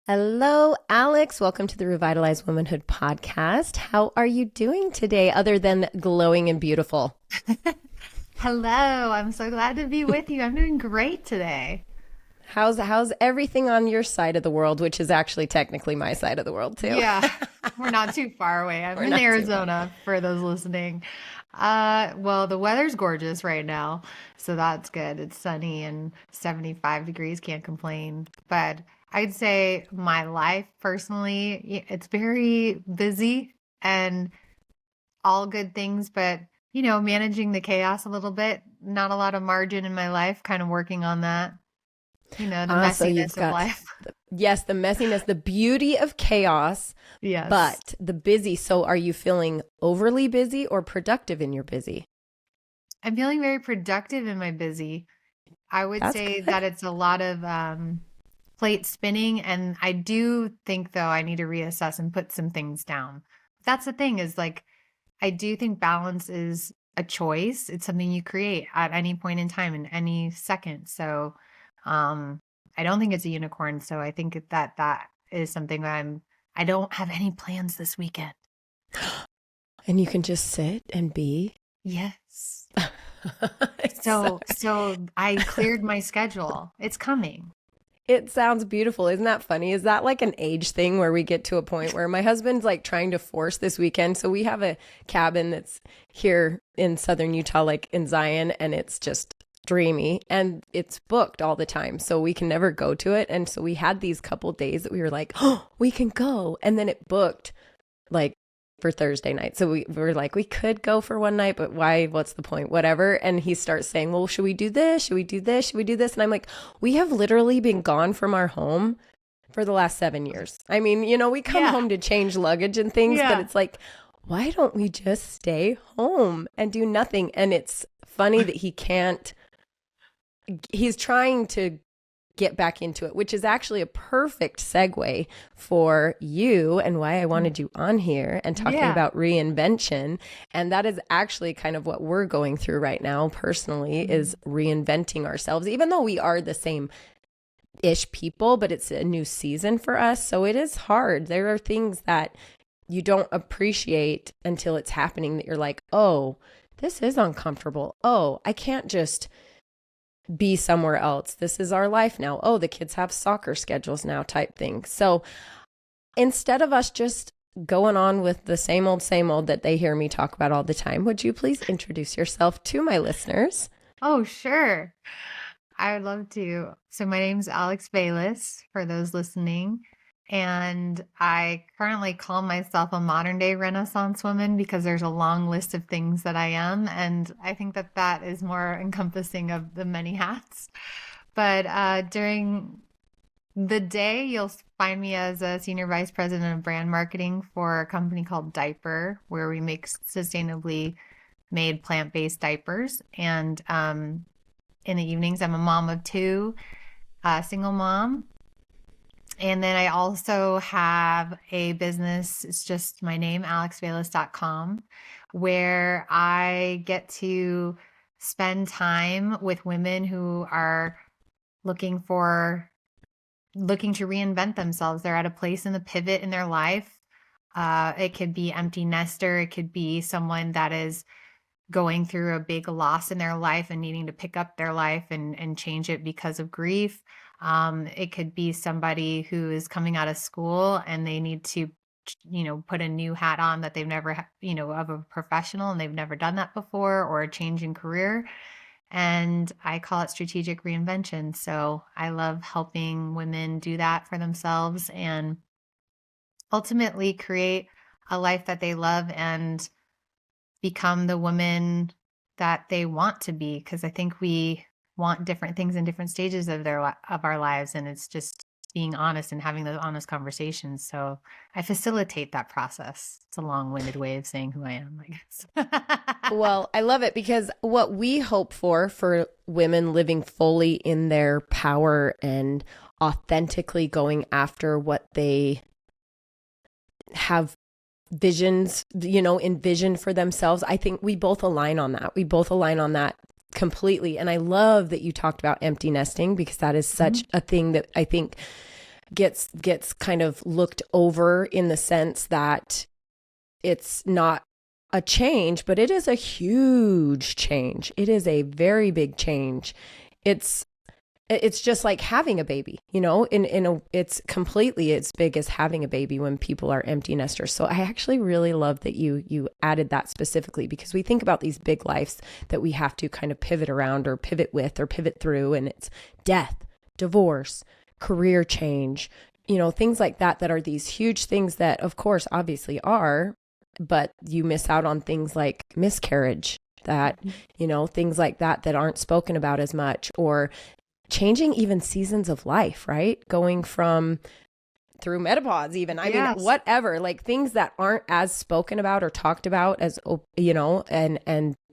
Hello, Alex. Welcome to the Revitalized Womanhood podcast. How are you doing today other than glowing and beautiful? Hello, I'm so glad to be with you. I'm doing great today. How's everything on your side of the world, which is actually technically my side of the world too? Yeah, we're not too far away. I'm We're in not too far. Arizona for those listening. Well, the weather's gorgeous right now, so that's good. It's sunny and 75 degrees, can't complain. But I'd say my life personally, it's very busy and all good things, but managing the chaos a little bit, not a lot of margin in my life, kind of working on that. The So you've messiness of got, life. yes, the messiness, the beauty of chaos, Yes. but the busy. So are you feeling overly busy or productive in your busy? I'm feeling very productive in my busy. I would That's say good. that it's a lot of plate spinning. And I do think, though, I need to reassess and put some things down. That's the thing is like, I do think balance is a choice. It's something you create at any point in time, in any second. So um, I don't think it's a unicorn. So I think that is something I don't have any plans this weekend. And you can just sit and be. Yes. It's so So I cleared my schedule. It's coming. It sounds beautiful. Isn't that funny? Is that like an age thing where we get to a point where my husband's like trying to force this weekend? So we have a cabin that's here in southern Utah, like in Zion, and it's just dreamy and it's booked all the time. So we can never go to it. And so we had these couple days that we were like, oh, we can go. And then it booked like for Thursday night. So we were like, we could go for one night, but why? What's the point? Whatever. And he starts saying, well, should we do this? Should we do this? Should we do this? And I'm like, we have literally been gone from our home for the last 7 years. I mean, we come Yeah. home to change luggage and things, but Yeah. it's like, why don't we just stay home and do nothing? And it's funny that he's trying to get back into it, which is actually a perfect segue for you and why I wanted you on here and talking Yeah. about reinvention. And that is actually kind of what we're going through right now personally is reinventing ourselves, even though we are the same ish people, but it's a new season for us. So it is hard. There are things that you don't appreciate until it's happening that you're like, oh, this is uncomfortable. Oh, I can't just be somewhere else. This is our life now. Oh, the kids have soccer schedules now type thing. So instead of us just going on with the same old that they hear me talk about all the time, would you please introduce yourself to my listeners? Oh, sure. I would love to. So my name's Alex Vailas for those listening. And I currently call myself a modern day Renaissance woman because there's a long list of things that I am. And I think that that is more encompassing of the many hats. But during the day, you'll find me as a senior vice president of brand marketing for a company called Diaper, where we make sustainably made plant-based diapers. And in the evenings, I'm a mom of two, a single mom. And then I also have a business, it's just my name, alexvelas.com, where I get to spend time with women who are looking for looking to reinvent themselves. They're at a place in the pivot in their life. It could be empty nester. It could be someone that is going through a big loss in their life and needing to pick up their life and change it because of grief. It could be somebody who is coming out of school and they need to, put a new hat on that they've never, of a professional and they've never done that before, or a change in career. And I call it strategic reinvention. So I love helping women do that for themselves and ultimately create a life that they love and become the woman that they want to be. Because I think we want different things in different stages of of our lives, and it's just being honest and having those honest conversations. So I facilitate that process. It's a long-winded way of saying who I am, I guess. Well, I love it because what we hope for women living fully in their power and authentically going after what they have visions, envision for themselves. I think we both align on that. We both align on that completely. And I love that you talked about empty nesting because that is such a thing that I think gets kind of looked over in the sense that it's not a change, but it is a huge change. It is a very big change. It's just like having a baby, it's completely as big as having a baby when people are empty nesters. So I actually really love that you added that specifically, because we think about these big lives that we have to kind of pivot around or pivot with or pivot through, and it's death, divorce, career change, things like that are these huge things that of course obviously are, but you miss out on things like miscarriage, that, things like that aren't spoken about as much, or changing even seasons of life, right? Going from through menopause even. I mean, whatever, like things that aren't as spoken about or talked about as,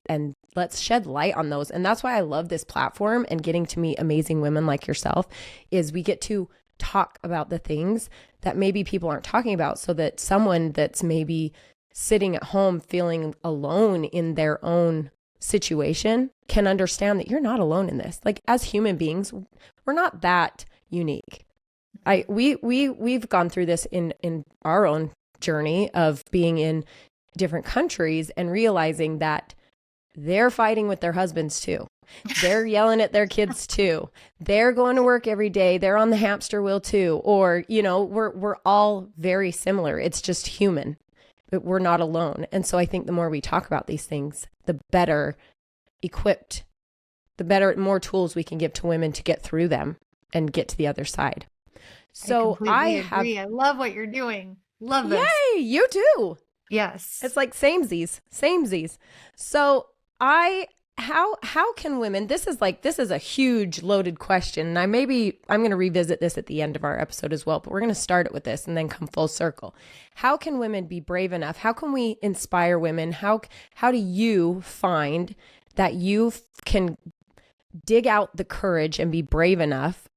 and let's shed light on those. And that's why I love this platform and getting to meet amazing women like yourself, is we get to talk about the things that maybe people aren't talking about, so that someone that's maybe sitting at home feeling alone in their own situation can understand that you're not alone in this. Like, as human beings, we're not that unique. We've gone through this in our own journey of being in different countries and realizing that they're fighting with their husbands too. They're yelling at their kids too. They're going to work every day. They're on the hamster wheel too. Or, we're all very similar. It's just human, but we're not alone. And so I think the more we talk about these things, the better equipped, more tools we can give to women to get through them and get to the other side. So I agree. I love what you're doing. Love this. Yay, you too. Yes. It's like samesies. So how can women, this is a huge loaded question. And I'm going to revisit this at the end of our episode as well, but we're going to start it with this and then come full circle. How can women be brave enough? How can we inspire women? How do you find that you can dig out the courage and be brave enough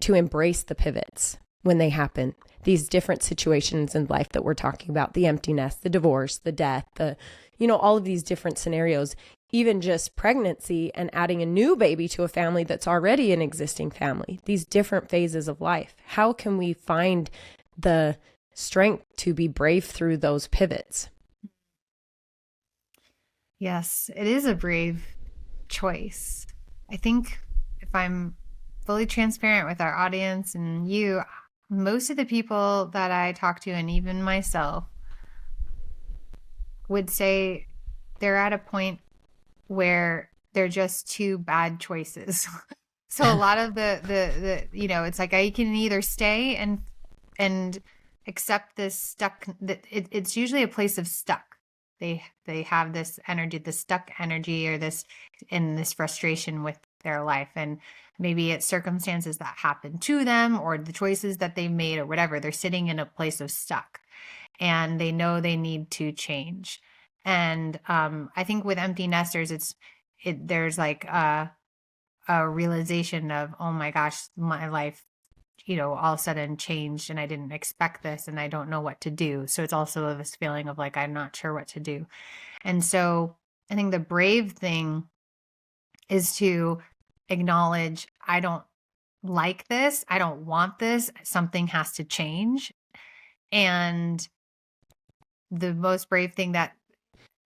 to embrace the pivots when they happen? These different situations in life that we're talking about, the emptiness, the divorce, the death, all of these different scenarios, even just pregnancy and adding a new baby to a family that's already an existing family, these different phases of life. How can we find the strength to be brave through those pivots? Yes, it is a brave choice. I think, if I'm fully transparent with our audience and you, most of the people that I talk to, and even myself, would say they're at a point where they're just two bad choices. So a lot of the it's like I can either stay and accept this stuck. It's usually a place of stuck. They have this energy, the stuck energy, or this frustration with their life, and maybe it's circumstances that happen to them or the choices that they made or whatever. They're sitting in a place of stuck, and they know they need to change. And I think with empty nesters, there's like a realization of, oh my gosh, my life, all of a sudden changed, and I didn't expect this, and I don't know what to do. So it's also this feeling of like, I'm not sure what to do. And so I think the brave thing is to acknowledge, I don't like this. I don't want this. Something has to change. And the most brave thing that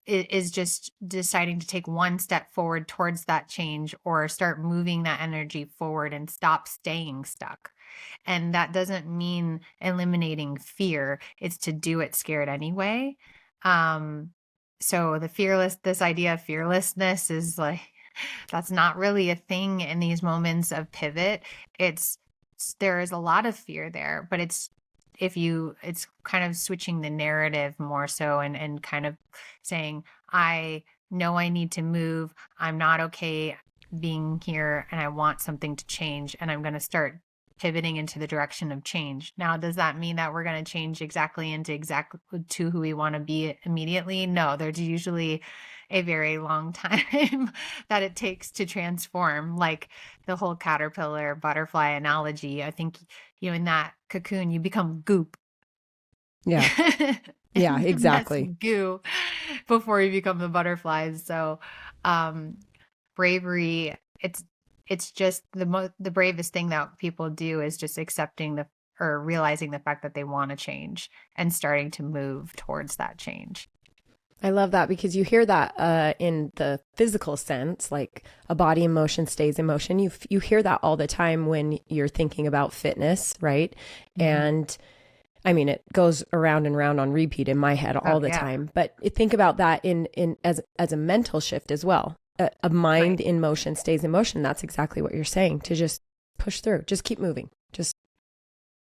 is just deciding to take one step forward towards that change, or start moving that energy forward and stop staying stuck. And that doesn't mean eliminating fear. It's to do it scared anyway. So this idea of fearlessness is like, that's not really a thing in these moments of pivot. There is a lot of fear there, but it's kind of switching the narrative more so, and kind of saying, I know I need to move. I'm not okay being here, and I want something to change, and I'm going to start pivoting into the direction of change. Now, does that mean that we're going to change exactly to who we want to be immediately? No, there's usually a very long time that it takes to transform, like the whole caterpillar butterfly analogy. I think, in that cocoon, you become goop. Yeah. Yeah, exactly. Goo before you become the butterflies. So, bravery, it's just the bravest thing that people do is just accepting or realizing the fact that they want to change and starting to move towards that change. I love that because you hear that in the physical sense, like a body in motion stays in motion. You hear that all the time when you're thinking about fitness, right? Mm-hmm. And I mean, it goes around and around on repeat in my head all the time. But think about that in as a mental shift as well. A mind in motion stays in motion. That's exactly what you're saying. To just push through, just keep moving. Just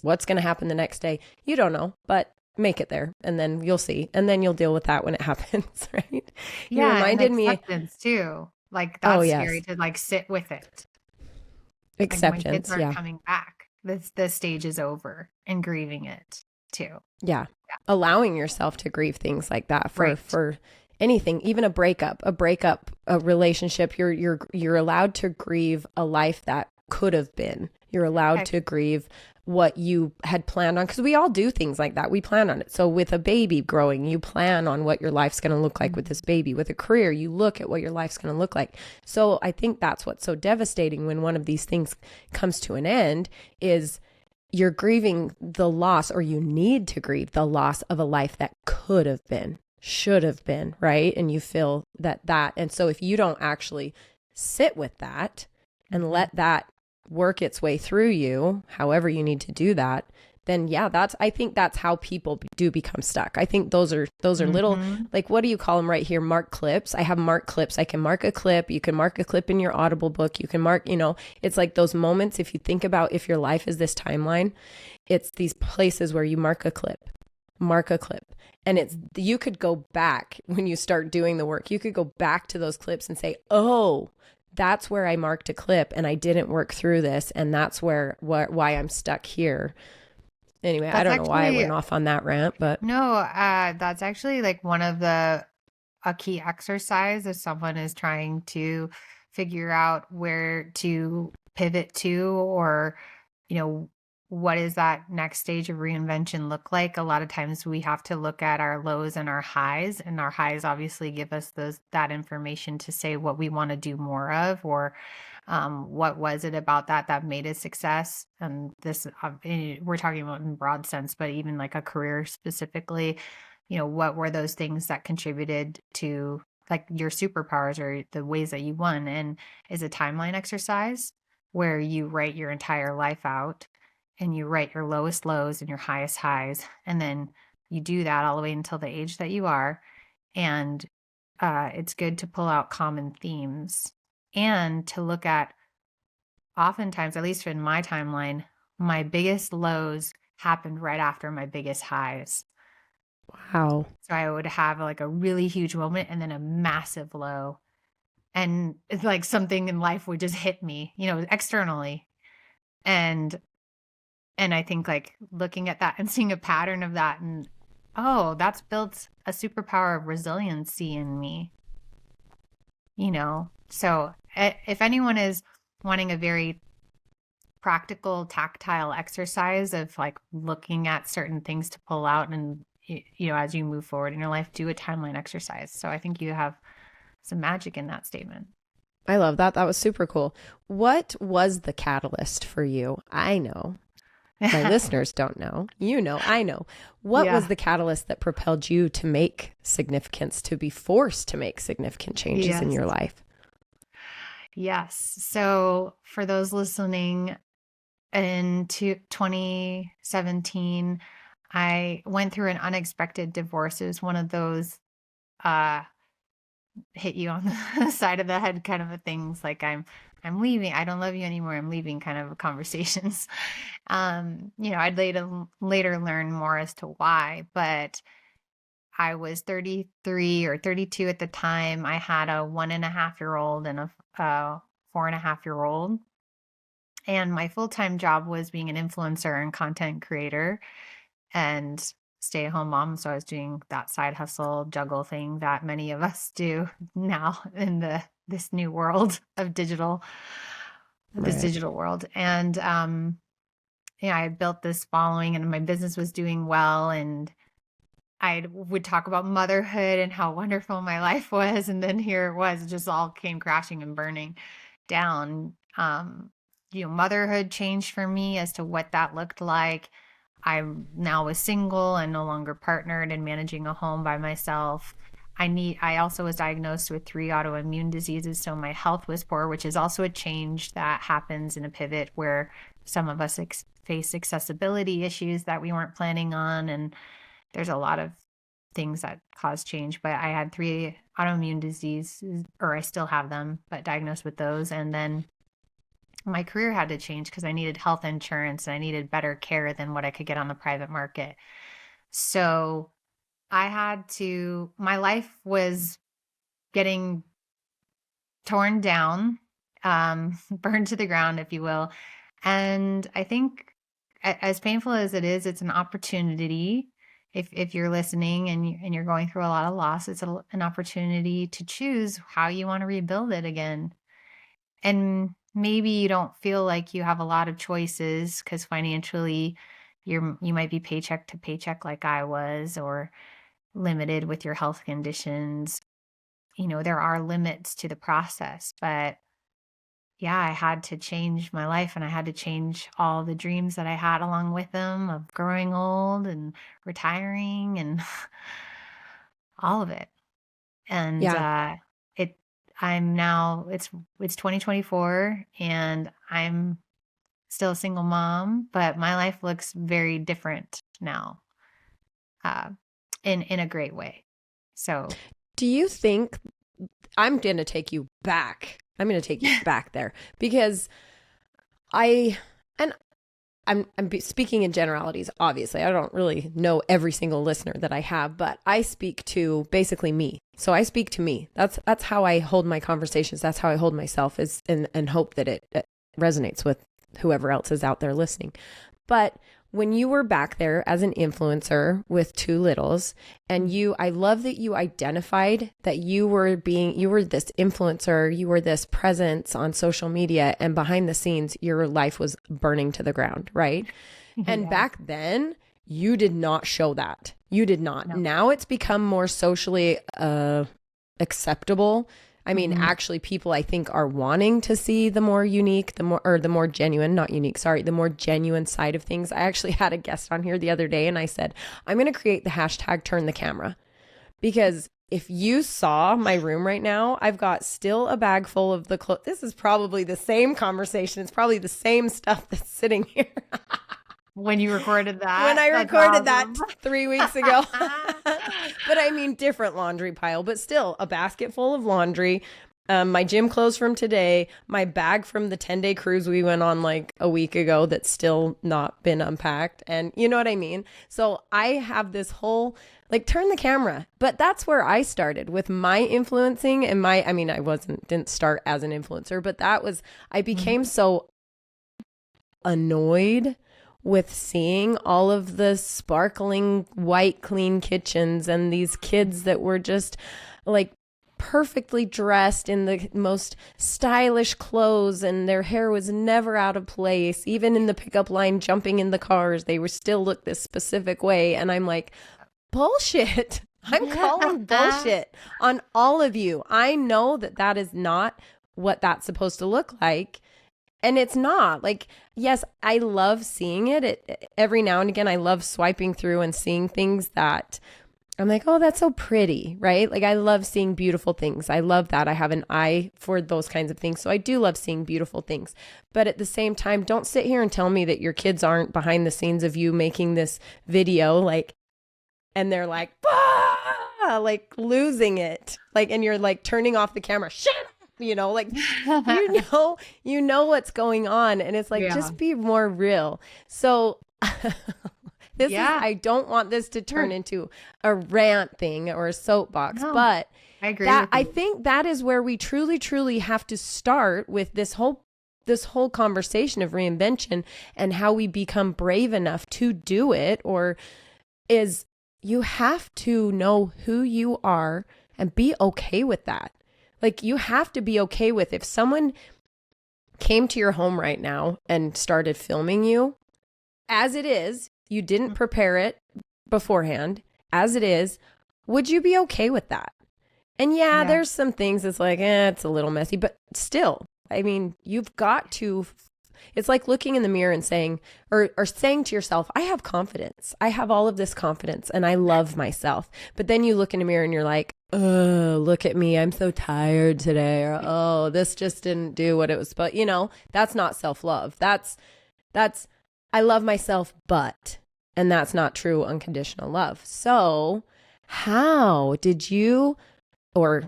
what's going to happen the next day, you don't know, but make it there, and then you'll see, and then you'll deal with that when it happens, right? Yeah, You reminded and me. Acceptance too. Like that's scary to like sit with it. Acceptance, like my kids aren't coming back. The stage is over, and grieving it too. Yeah. Allowing yourself to grieve things like that for anything, even a breakup, a relationship. You're allowed to grieve a life that could have been. You're allowed to grieve what you had planned on, because we all do things like that. We plan on it. So with a baby growing, you plan on what your life's going to look like with this baby. With a career, you look at what your life's going to look like. So I think that's what's so devastating when one of these things comes to an end, is you're grieving the loss, or you need to grieve the loss of a life that could have been, should have been, right? And you feel that. And so if you don't actually sit with that and let that work its way through you, however you need to do that, then I think that's how people do become stuck. I think those are little, like, what do you call them right here? Mark clips. I have mark clips. I can mark a clip. You can mark a clip in your Audible book. You can mark, it's like those moments. If you think about, if your life is this timeline, it's these places where you mark a clip. And you could go back when you start doing the work. You could go back to those clips and say, oh, that's where I marked a clip and I didn't work through this. And that's why I'm stuck here. Anyway, I don't know why I went off on that rant, but no, that's actually like one of a key exercise if someone is trying to figure out where to pivot to, or, what is that next stage of reinvention look like? A lot of times we have to look at our lows and our highs obviously give us that information to say what we want to do more of, or what was it about that made a success. And this, we're talking about in broad sense, but even like a career specifically, what were those things that contributed to like your superpowers or the ways that you won? And is a timeline exercise where you write your entire life out, and you write your lowest lows and your highest highs. And then you do that all the way until the age that you are. And it's good to pull out common themes and to look at, oftentimes, at least in my timeline, my biggest lows happened right after my biggest highs. Wow. So I would have like a really huge moment and then a massive low. And it's like something in life would just hit me, externally. And I think like looking at that and seeing a pattern of that, and that's built a superpower of resiliency in me. So if anyone is wanting a very practical, tactile exercise of like looking at certain things to pull out, and as you move forward in your life, do a timeline exercise. So I think you have some magic in that statement. I love that. That was super cool. What was the catalyst for you? I know. My listeners don't know. I know. What was the catalyst that propelled you to make significance, to be forced to make significant changes in your life? Yes. So for those listening, in 2017, I went through an unexpected divorce. It was one of those hit you on the side of the head kind of a things, like I'm leaving, I don't love you anymore, I'm leaving kind of conversations. I'd later learn more as to why, but I was 33 or 32 at the time. I had a 1.5-year-old and a 4.5-year-old. And my full-time job was being an influencer and content creator and stay-at-home mom. So I was doing that side hustle juggle thing that many of us do now in this new world of digital, this digital world. And I built this following, and my business was doing well, and I would talk about motherhood and how wonderful my life was, and then here it was, it just all came crashing and burning down. motherhood changed for me as to what that looked like. I now was single and no longer partnered and managing a home by myself. I also was diagnosed with 3 autoimmune diseases, so my health was poor, which is also a change that happens in a pivot where some of us face accessibility issues that we weren't planning on, and there's a lot of things that cause change. But I had 3 autoimmune diseases, or I still have them, but diagnosed with those. And then my career had to change because I needed health insurance and I needed better care than what I could get on the private market. So my life was getting torn down, burned to the ground, if you will. And I think as painful as it is, it's an opportunity. If you're listening and you're going through a lot of loss, it's an opportunity to choose how you want to rebuild it again. And maybe you don't feel like you have a lot of choices because financially you might be paycheck to paycheck like I was, or limited with your health conditions. There are limits to the process, but yeah, I had to change my life and I had to change all the dreams that I had along with them of growing old and retiring and all of it. And Yeah. it's 2024 and I'm still a single mom, but my life looks very different now, in a great way. So Do you think I'm going to take you back? I'm going to take you back there because I'm speaking in generalities. Obviously, I don't really know every single listener that I have, but I speak to basically me. So I speak to me. That's how I hold my conversations. That's how I hold myself, and hope that it resonates with whoever else is out there listening. But when you were back there as an influencer with 2 littles, and I love that you identified that you were this influencer, you were this presence on social media, and behind the scenes, your life was burning to the ground, right? And back then, you did not show that. You did not. No. Now it's become more socially acceptable. I mean, actually, people I think are wanting to see the more unique, the more genuine, not unique, sorry, the more genuine side of things. I actually had a guest on here the other day and I said, I'm going to create the hashtag turn the camera, because if you saw my room right now, I've got still a bag full of the clothes. This is probably the same conversation. It's probably the same stuff that's sitting here. When you recorded that? When I recorded that 3 weeks ago. But I mean, different laundry pile, but still a basket full of laundry. My gym clothes from today, my bag from the 10-day cruise we went on like a week ago that's still not been unpacked. And you know what I mean? So I have this whole, turn the camera. But that's where I started with my influencing and I didn't start as an influencer, but I became so annoyed with seeing all of the sparkling white clean kitchens and these kids that were just perfectly dressed in the most stylish clothes, and their hair was never out of place. Even in the pickup line, jumping in the cars, they were still look this specific way. And I'm like, bullshit. I'm calling bullshit on all of you. I know that is not what that's supposed to look like. And it's not. Yes, I love seeing it. Every now and again, I love swiping through and seeing things that I'm like, oh, that's so pretty, right? I love seeing beautiful things. I love that. I have an eye for those kinds of things. So I do love seeing beautiful things. But at the same time, don't sit here and tell me that your kids aren't behind the scenes of you making this video, and they're losing it. And you're turning off the camera. Shut up. You know what's going on. And it's just be more real. So I don't want this to turn into a rant thing or a soapbox, but I agree. I think that is where we truly, truly have to start with this whole conversation of reinvention and how we become brave enough to do it, is you have to know who you are and be okay with that. You have to be okay with if someone came to your home right now and started filming you as it is, you didn't prepare it beforehand, as it is, would you be okay with that? And there's some things it's it's a little messy, but still, I mean, you've got to It's like looking in the mirror and saying, or saying to yourself, I have confidence. I have all of this confidence and I love myself. But then you look in the mirror and you're like, oh, look at me. I'm so tired today. Or, oh, this just didn't do what it was. But, that's not self-love. That's, I love myself, but, and that's not true unconditional love. So how did you, or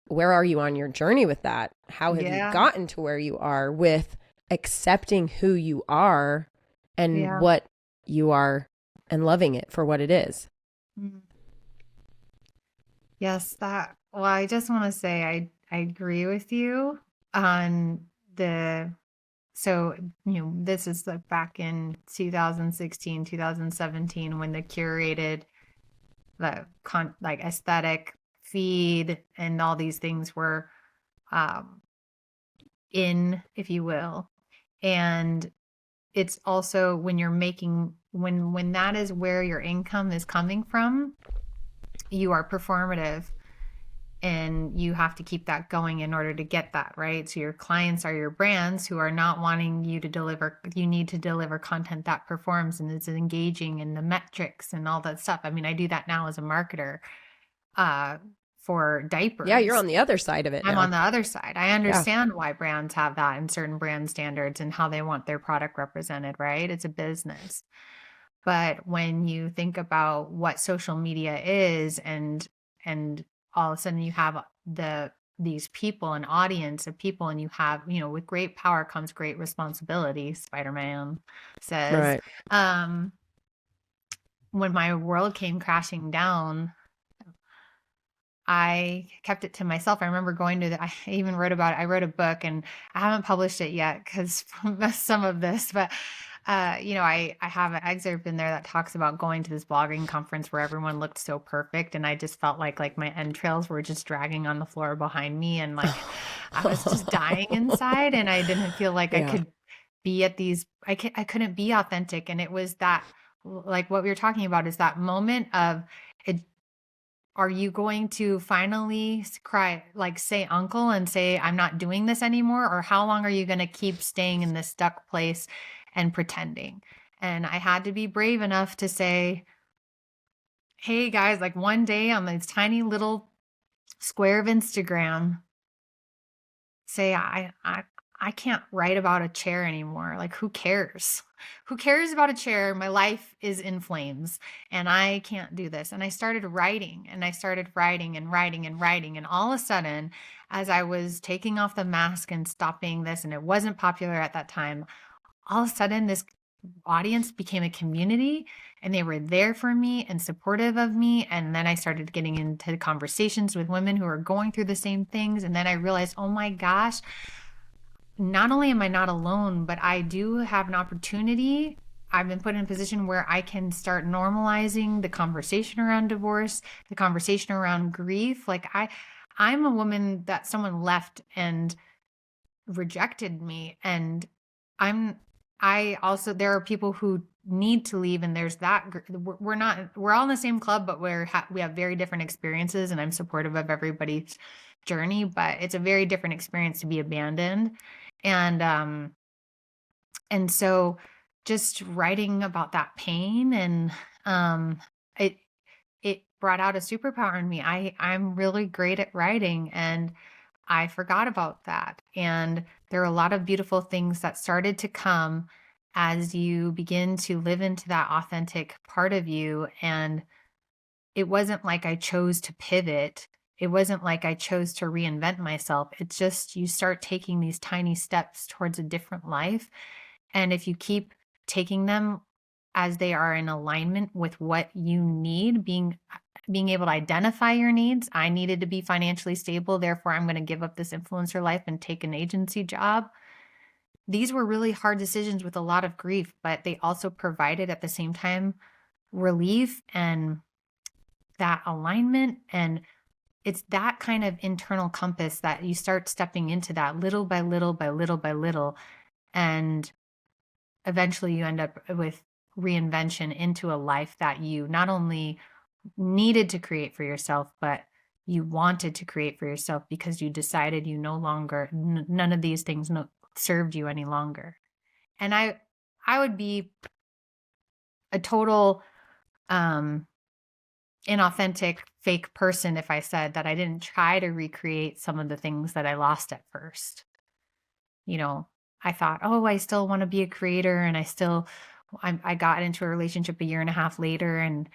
where are you on your journey with that? How have you gotten to where you are with accepting who you are and what you are and loving it for what it is? Yes, I just want to say I agree with you on this is like back in 2016, 2017 when the curated like aesthetic feed and all these things were in, if you will. And it's also when you're making when that is where your income is coming from, you are performative and you have to keep that going in order to get that, right? So your clients are your brands who are not wanting you to deliver. You need to deliver content that performs and is engaging in the metrics and all that stuff. I mean, I do that now as a marketer for diapers. Yeah, you're on the other side of it now. I'm on the other side. I understand why brands have that and certain brand standards and how they want their product represented, right? It's a business. But when you think about what social media is and all of a sudden you have these people, an audience of people, and you have, with great power comes great responsibility, Spider-Man says. Right. When my world came crashing down, I kept it to myself. I remember I even wrote about it. I wrote a book and I haven't published it yet because some of this, but I have an excerpt in there that talks about going to this blogging conference where everyone looked so perfect. And I just felt like my entrails were just dragging on the floor behind me. And like, I was just dying inside and I didn't feel like I could be at these, I couldn't be authentic. And it was that, like what we were talking about is that moment of it. Are you going to finally cry, like say uncle and say, I'm not doing this anymore? Or how long are you going to keep staying in this stuck place and pretending? And I had to be brave enough to say, hey guys, like one day on this tiny little square of Instagram, say, I can't write about a chair anymore. Like, who cares? Who cares about a chair? My life is in flames and I can't do this. And I started writing and I started writing and writing and writing. And all of a sudden, as I was taking off the mask and stopping this, and it wasn't popular at that time, all of a sudden this audience became a community and they were there for me and supportive of me. And then I started getting into conversations with women who are going through the same things. And then I realized, oh my gosh, not only am I not alone, but I do have an opportunity. I've been put in a position where I can start normalizing the conversation around divorce, the conversation around grief. Like I'm a woman that someone left and rejected me. And there are people who need to leave. And there's that, we're all in the same club, but we have very different experiences. And I'm supportive of everybody's journey, but it's a very different experience to be abandoned. And so just writing about that pain and it brought out a superpower in me. I'm really great at writing and I forgot about that. And there are a lot of beautiful things that started to come as you begin to live into that authentic part of you. And it wasn't like I chose to pivot. It wasn't like I chose to reinvent myself. It's just you start taking these tiny steps towards a different life. And if you keep taking them as they are in alignment with what you need, being able to identify your needs. I needed to be financially stable. Therefore, I'm going to give up this influencer life and take an agency job. These were really hard decisions with a lot of grief, but they also provided at the same time relief and that alignment. And it's that kind of internal compass that you start stepping into that little by little by little by little. And eventually you end up with reinvention into a life that you not only needed to create for yourself, but you wanted to create for yourself because you decided you no longer, none of these things served you any longer. And I would be a total inauthentic, fake person if I said that I didn't try to recreate some of the things that I lost at first. You know, I thought, oh, I still want to be a creator, and I got into a relationship a year and a half later, and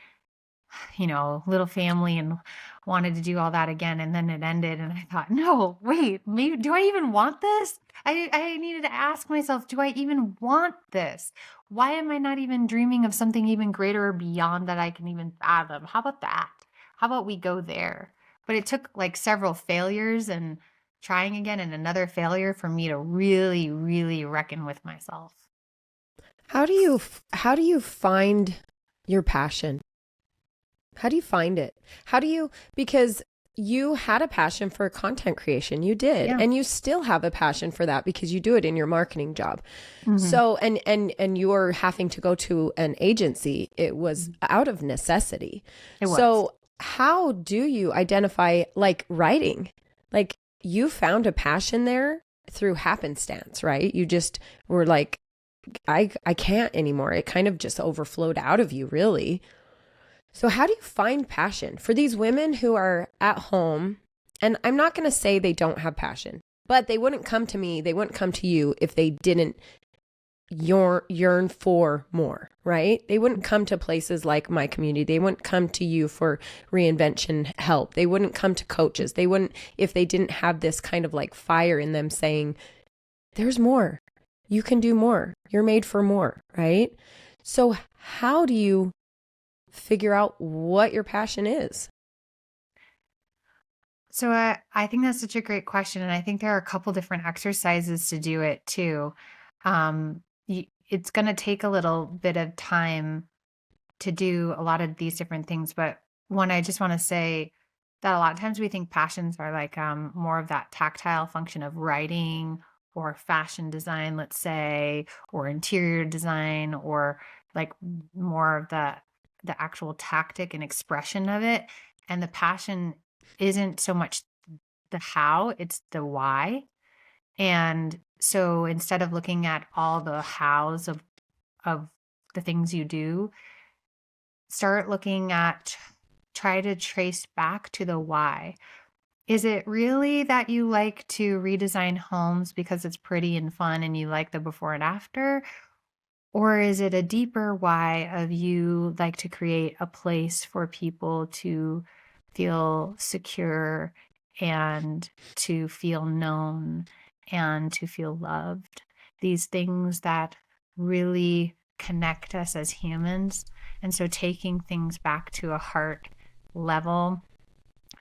little family, and wanted to do all that again. And then it ended. And I thought, no, wait, maybe, do I even want this? I needed to ask myself, do I even want this? Why am I not even dreaming of something even greater or beyond that I can even fathom? How about that? How about we go there? But it took like several failures and trying again and another failure for me to really, really reckon with myself. How do you find your passion? How do you find it? Because you had a passion for content creation. You did. Yeah. And you still have a passion for that because you do it in your marketing job. Mm-hmm. So, and you're having to go to an agency. It was out of necessity. It was. So how do you identify like writing? Like you found a passion there through happenstance, right? You just were like, I can't anymore. It kind of just overflowed out of you, really. So how do you find passion for these women who are at home? And I'm not going to say they don't have passion, but they wouldn't come to me. They wouldn't come to you if they didn't yearn for more, right? They wouldn't come to places like my community. They wouldn't come to you for reinvention help. They wouldn't come to coaches. They wouldn't if they didn't have this kind of like fire in them saying, there's more. You can do more. You're made for more, right? So how do you figure out what your passion is? So I think that's such a great question. And I think there are a couple different exercises to do it too. It's going to take a little bit of time to do a lot of these different things. But one, I just want to say that a lot of times we think passions are like more of that tactile function of writing or fashion design, let's say, or interior design, or like more of the actual tactic and expression of it. And the passion isn't so much the how, it's the why. And so instead of looking at all the hows of the things you do, start looking at, try to trace back to the why. Is it really that you like to redesign homes because it's pretty and fun and you like the before and after? Or is it a deeper why of you like to create a place for people to feel secure and to feel known and to feel loved? These things that really connect us as humans. And so taking things back to a heart level,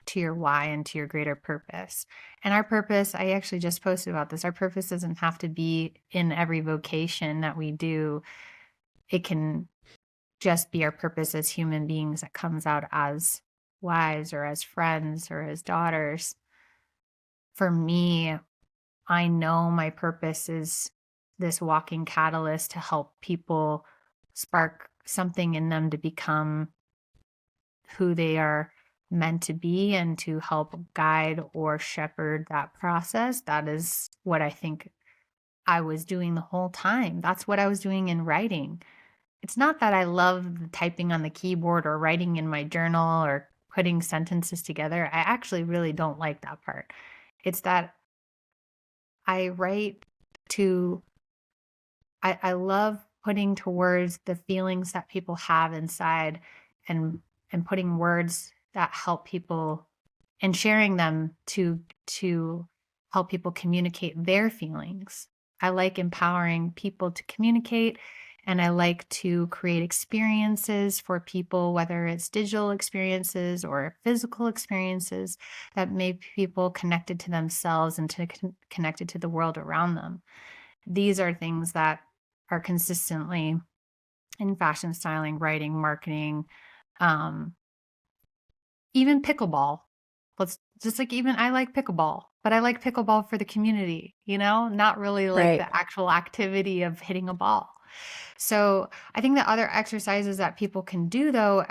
to your why and to your greater purpose. And our purpose, I actually just posted about this. Our purpose doesn't have to be in every vocation that we do. It can just be our purpose as human beings that comes out as wives or as friends or as daughters. For me, I know my purpose is this walking catalyst to help people spark something in them to become who they are meant to be and to help guide or shepherd that process. That is what I think I was doing the whole time. That's what I was doing in writing. It's not that I love typing on the keyboard or writing in my journal or putting sentences together. I actually really don't like that part. It's that I write to, I love putting to words the feelings that people have inside, and putting words that help people and sharing them to help people communicate their feelings. I like empowering people to communicate, and I like to create experiences for people, whether it's digital experiences or physical experiences that make people connected to themselves and connected to the world around them. These are things that are consistently in fashion, styling, writing, marketing, even pickleball. Let's just like, even I like pickleball, but I like pickleball for the community, not really like the actual activity of hitting a ball. So I think the other exercises that people can do though,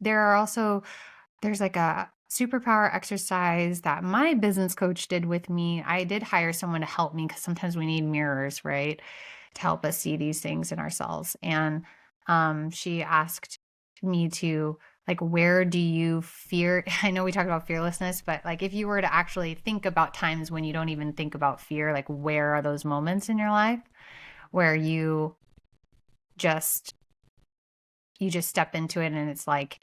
there's like a superpower exercise that my business coach did with me. I did hire someone to help me because sometimes we need mirrors, right? to help us see these things in ourselves. And she asked me to, like, where do you fear? I know we talked about fearlessness, but like if you were to actually think about times when you don't even think about fear, like where are those moments in your life where just you just step into it and it's like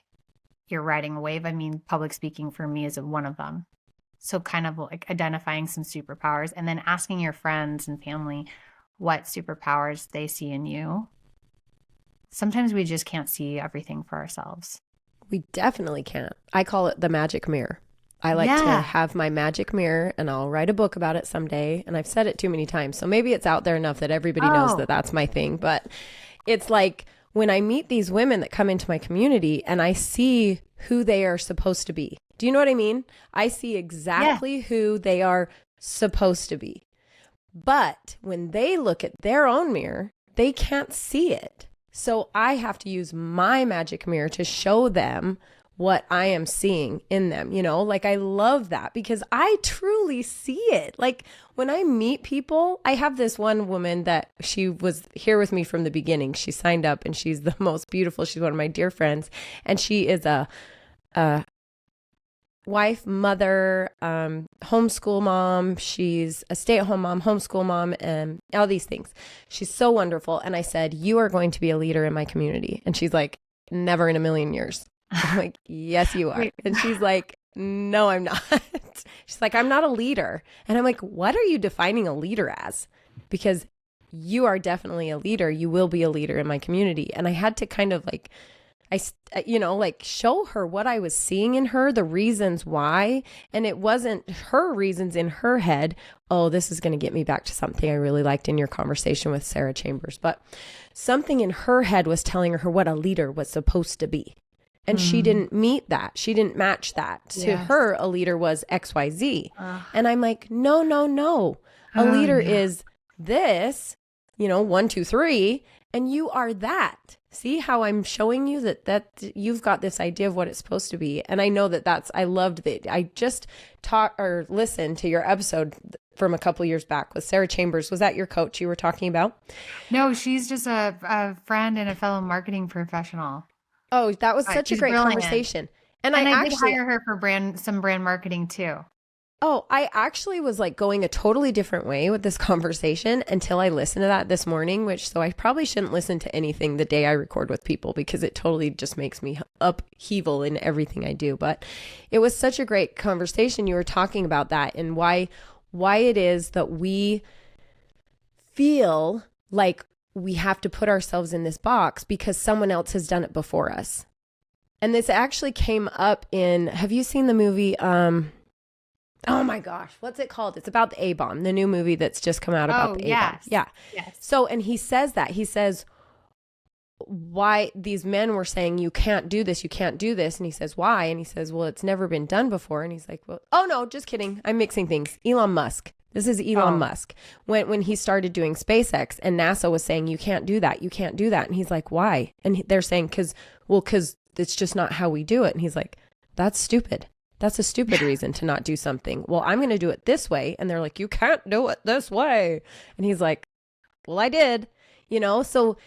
you're riding a wave. I mean, public speaking for me is one of them. So kind of like identifying some superpowers and then asking your friends and family what superpowers they see in you. Sometimes we just can't see everything for ourselves. We definitely can't. I call it the magic mirror. I like to have my magic mirror, and I'll write a book about it someday. And I've said it too many times, so maybe it's out there enough that everybody knows that that's my thing. But it's like when I meet these women that come into my community and I see who they are supposed to be. Do you know what I mean? I see exactly who they are supposed to be. But when they look at their own mirror, they can't see it. So I have to use my magic mirror to show them what I am seeing in them, you know, like I love that because I truly see it. Like when I meet people, I have this one woman that she was here with me from the beginning. She signed up and she's the most beautiful. She's one of my dear friends. And she is a wife, mother, homeschool mom. She's a stay-at-home mom, homeschool mom, and all these things. She's so wonderful. And I said, you are going to be a leader in my community. And she's like, never in a million years. I'm like, yes, you are. Wait. And she's like, no, I'm not. She's like, I'm not a leader. And I'm like, what are you defining a leader as? Because you are definitely a leader. You will be a leader in my community. And I had to kind of like, show her what I was seeing in her, the reasons why. And it wasn't her reasons in her head. Oh, this is going to get me back to something I really liked in your conversation with Sarah Chambers. But something in her head was telling her what a leader was supposed to be. And she didn't meet that. She didn't match that. To her, a leader was XYZ. And I'm like, no. A leader is this, 1, 2, 3. And you are that. See how I'm showing you that you've got this idea of what it's supposed to be. And I know I loved that. I just listened to your episode from a couple years back with Sarah Chambers. Was that your coach you were talking about? No, she's just a friend and a fellow marketing professional. Oh, that was such a great conversation. And I did hire her for some brand marketing too. Oh, I actually was like going a totally different way with this conversation until I listened to that this morning, so I probably shouldn't listen to anything the day I record with people because it totally just makes me upheaval in everything I do. But it was such a great conversation. You were talking about that and why it is that we feel like we have to put ourselves in this box because someone else has done it before us. And this actually came up have you seen the movie, oh my gosh, what's it called? It's about the A-bomb, the new movie that's just come out about the A-bomb. Yeah. Yes. So, and he says that. He says, why these men were saying, you can't do this, you can't do this. And he says, why? And he says, well, it's never been done before. And he's like, well, oh no, just kidding. I'm mixing things. Elon Musk. This is Elon Musk. When he started doing SpaceX and NASA was saying, you can't do that, you can't do that. And he's like, why? And they're saying, because it's just not how we do it. And he's like, that's stupid. That's a stupid reason to not do something. Well, I'm going to do it this way. And they're like, you can't do it this way. And he's like, well, I did, so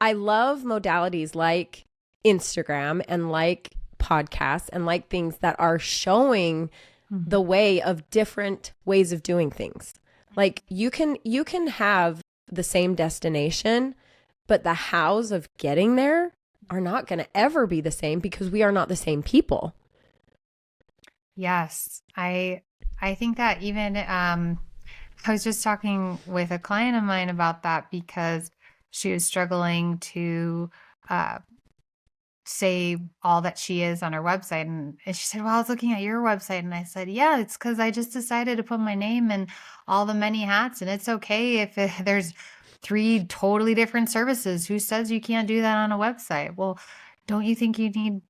I love modalities like Instagram and like podcasts and like things that are showing the way of different ways of doing things. Like you can have the same destination, but the hows of getting there are not going to ever be the same because we are not the same people. Yes. I think that even, I was just talking with a client of mine about that because she was struggling to, say all that she is on her website. And she said, well, I was looking at your website. And I said, yeah, it's because I just decided to put my name in all the many hats. And it's okay if there's 3 totally different services. Who says you can't do that on a website? Well, don't you think you need,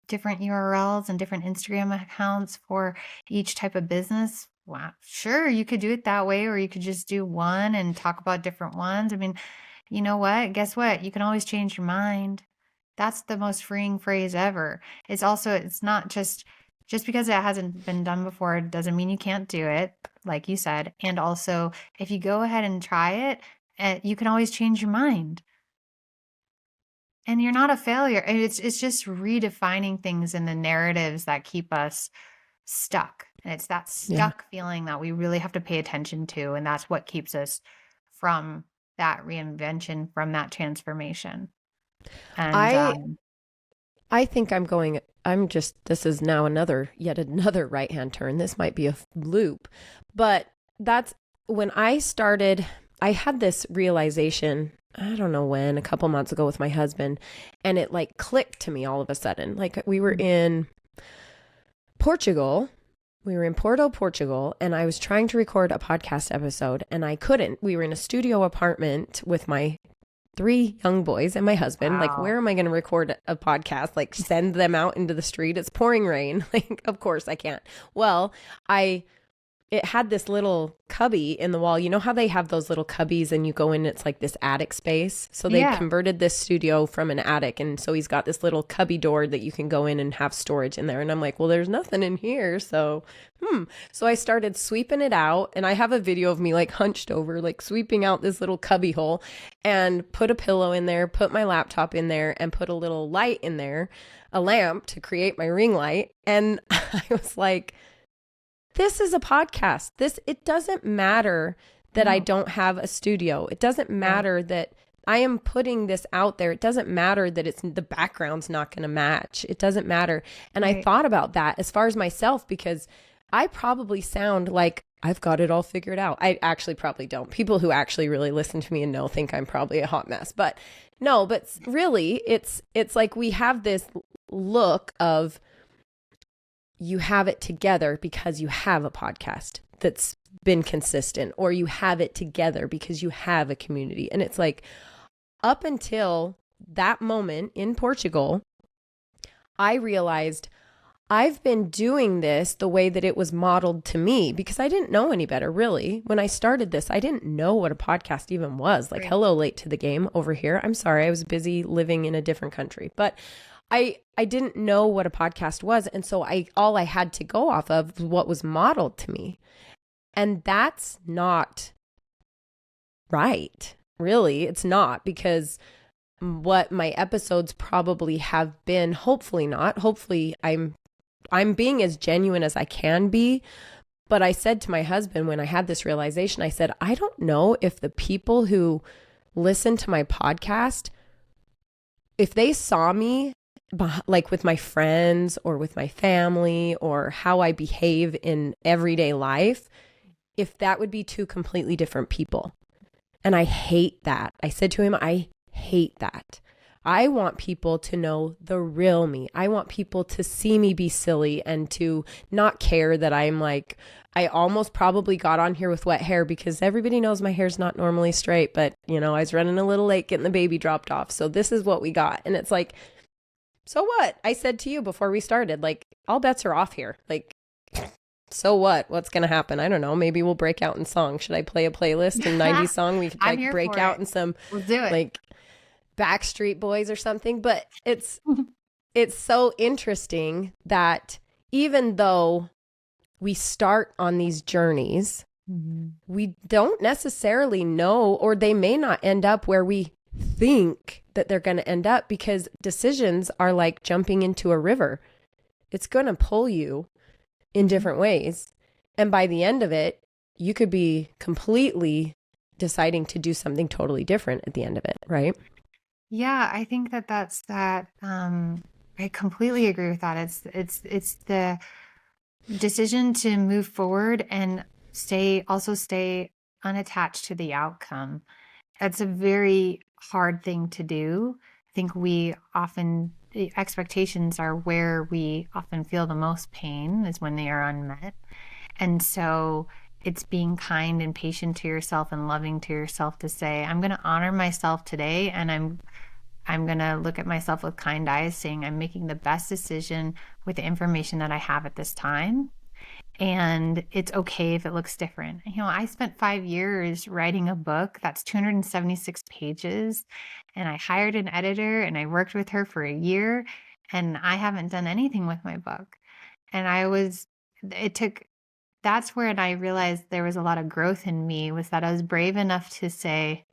different URLs and different Instagram accounts for each type of business? Wow, sure, you could do it that way, or you could just do one and talk about different ones. I mean, you know what? Guess what? You can always change your mind. That's the most freeing phrase ever. It's not just because it hasn't been done before, it doesn't mean you can't do it, like you said. And also, if you go ahead and try it you can always change your mind. And you're not a failure. And it's just redefining things in the narratives that keep us stuck. And it's that Yeah. stuck feeling that we really have to pay attention to. And that's what keeps us from that reinvention, from that transformation. And I I think this is now yet another right hand turn. This might be a loop, but that's when I had this realization, I don't know when, a couple months ago with my husband, and it like clicked to me all of a sudden. Like we were in Portugal. We were in Porto, Portugal, and I was trying to record a podcast episode and I couldn't. We were in a studio apartment with my 3 young boys and my husband. Like, wow. where am I going to record a podcast? Like, send them out into the street? It's pouring rain. Like, of course I can't. Well, it had this little cubby in the wall. You know how they have those little cubbies and you go in, it's like this attic space. So they Yeah. converted this studio from an attic. And so he's got this little cubby door that you can go in and have storage in there. And I'm like, well, there's nothing in here. So, So I started sweeping it out. And I have a video of me like hunched over, like sweeping out this little cubby hole and put a pillow in there, put my laptop in there and put a little light in there, a lamp to create my ring light. And I was like, this is a podcast. It doesn't matter that I No. don't have a studio. It doesn't matter that I am putting this out there. It doesn't matter that the background's not going to match. It doesn't matter. And I Right. thought about that as far as myself, because I probably sound like I've got it all figured out. I actually probably don't. People who actually really listen to me and know think I'm probably a hot mess. But no, but really it's like we have this look of, you have it together because you have a podcast that's been consistent, or you have it together because you have a community. And it's like, up until that moment in Portugal, I realized I've been doing this the way that it was modeled to me, because I didn't know any better, really. When I started this, I didn't know what a podcast even was. Like, Right. hello, late to the game over here. I'm sorry, I was busy living in a different country. But I didn't know what a podcast was. And so all I had to go off of was what was modeled to me. And that's not right. Really, it's not, because what my episodes probably have been, hopefully not. Hopefully I'm being as genuine as I can be. But I said to my husband when I had this realization, I said, I don't know if the people who listen to my podcast, if they saw me like with my friends or with my family or how I behave in everyday life, if that would be 2 completely different people. And I hate that. I said to him, I hate that. I want people to know the real me. I want people to see me be silly and to not care that I'm like, I almost probably got on here with wet hair, because everybody knows my hair's not normally straight, but I was running a little late getting the baby dropped off. So this is what we got. And it's like, so what? I said to you before we started, like, all bets are off here. Like, so what? What's going to happen? I don't know. Maybe we'll break out in song. Should I play a playlist in 90s song? We could I'm like here break for out it. in some We'll do it. like Backstreet Boys or something. But it's so interesting that even though we start on these journeys, we don't necessarily know, or they may not end up where we think that they're going to end up, because decisions are like jumping into a river. It's going to pull you in different ways. And by the end of it, you could be completely deciding to do something totally different at the end of it, right? Yeah, I think that's that. I completely agree with that. It's the decision to move forward and stay unattached to the outcome. That's a very hard thing to do. I think the expectations are where we often feel the most pain, is when they are unmet. And so it's being kind and patient to yourself and loving to yourself to say, I'm going to honor myself today, and I'm going to look at myself with kind eyes, saying I'm making the best decision with the information that I have at this time. And it's okay if it looks different. I spent 5 years writing a book that's 276 pages, and I hired an editor and I worked with her for a year, and I haven't done anything with my book. And that's where I realized there was a lot of growth in me, was that I was brave enough to say,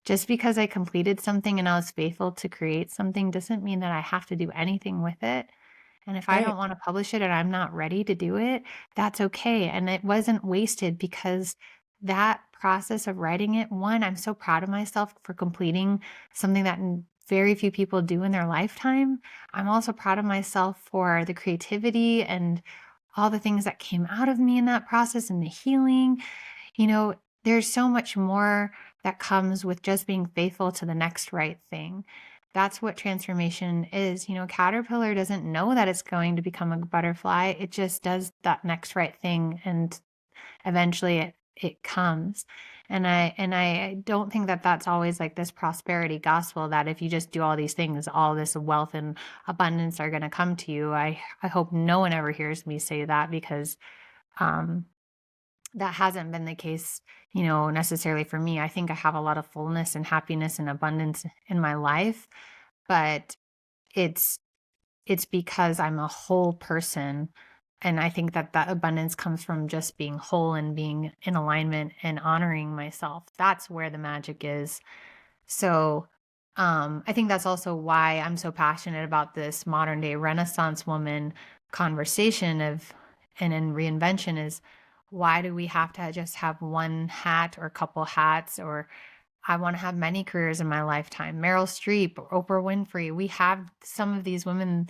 just because I completed something and I was faithful to create something doesn't mean that I have to do anything with it. And if I Right. don't want to publish it and I'm not ready to do it, that's okay. And it wasn't wasted because that process of writing it, one, I'm so proud of myself for completing something that very few people do in their lifetime. I'm also proud of myself for the creativity and all the things that came out of me in that process and the healing. You know, there's so much more that comes with just being faithful to the next right thing. That's what transformation is. You know, caterpillar doesn't know that it's going to become a butterfly. It just does that next right thing and eventually it comes. And I don't think that that's always like this prosperity gospel that if you just do all these things, all this wealth and abundance are going to come to you. I hope no one ever hears me say that because um that hasn't been the case, you know, necessarily for me. I think I have a lot of fullness and happiness and abundance in my life, but it's it's because I'm a whole person. And I think that that abundance comes from just being whole and being in alignment and honoring myself. That's where the magic is. So, I think that's also why I'm so passionate about this modern day Renaissance woman conversation of and in reinvention is why do we have to just have one hat or couple hats or I want to have many careers in my lifetime. Meryl Streep, Oprah Winfrey, we have some of these women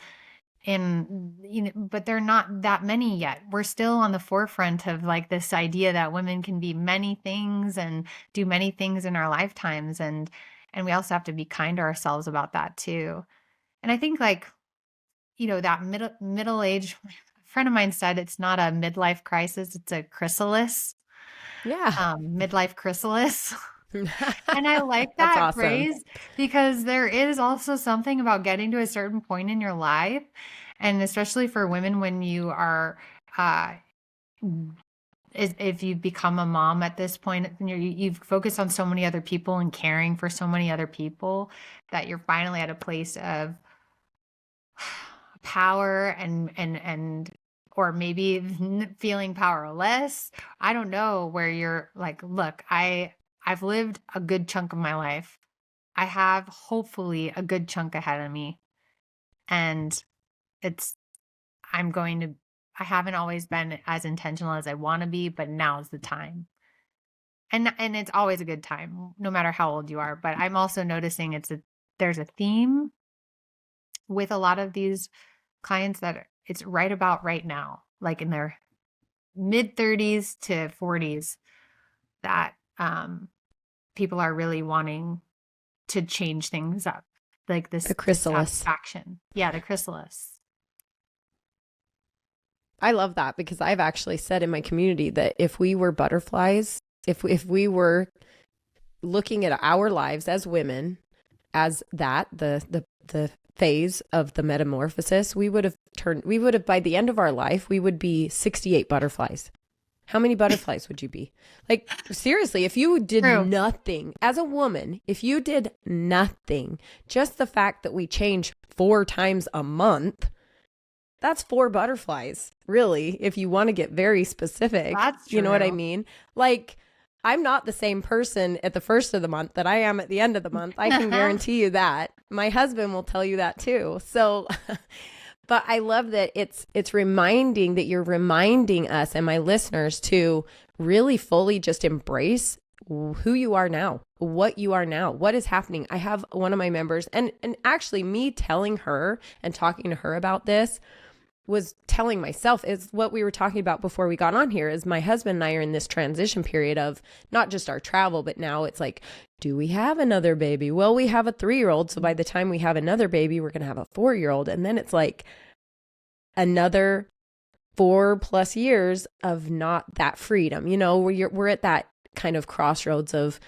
in, you know, but they're not that many yet. We're still on the forefront of like this idea that women can be many things and do many things in our lifetimes. And we also have to be kind to ourselves about that too. And I think like, you know, that middle age, a friend of mine said it's not a midlife crisis, it's a chrysalis, Yeah. midlife chrysalis. And I like That's that awesome. phrase because there is also something about getting to a certain point in your life, and especially for women when you are, uh, if you become a mom at this point, and you've focused on so many other people and caring for so many other people that you're finally at a place of power and or maybe feeling powerless. I don't know where you're like, look, I've lived a good chunk of my life. I have hopefully a good chunk ahead of me. And it's I'm going to I haven't always been as intentional as I want to be, but now's the time. And it's always a good time, no matter how old you are. But I'm also noticing there's a theme with a lot of these clients that it's right about right now, like in their mid 30s to 40s, that people are really wanting to change things up, like The this chrysalis. dissatisfaction. Yeah, the chrysalis. I love that because I've actually said in my community that if we were butterflies, if we were looking at our lives as women as that the phase of the metamorphosis, we would have by the end of our life we would be 68 butterflies. How many butterflies would you be? Like seriously, if you did True. nothing as a woman, if you did nothing, just the fact that we change 4 times a month, that's 4 butterflies, really, if you want to get very specific. That's You know what I true. mean? Like, I'm not the same person at the first of the month that I am at the end of the month. I can guarantee you that. My husband will tell you that too. So, but I love that it's reminding that you're reminding us and my listeners to really fully just embrace who you are now, what you are now, what is happening. I have one of my members and actually me telling her and talking to her about this was telling myself is what we were talking about before we got on here is my husband and I are in this transition period of not just our travel, but now it's like, do we have another baby? Well, we have a 3-year-old. So by the time we have another baby, we're going to have a 4-year-old. And then it's like another 4+ years of not that freedom. You know, we're at that kind of crossroads of,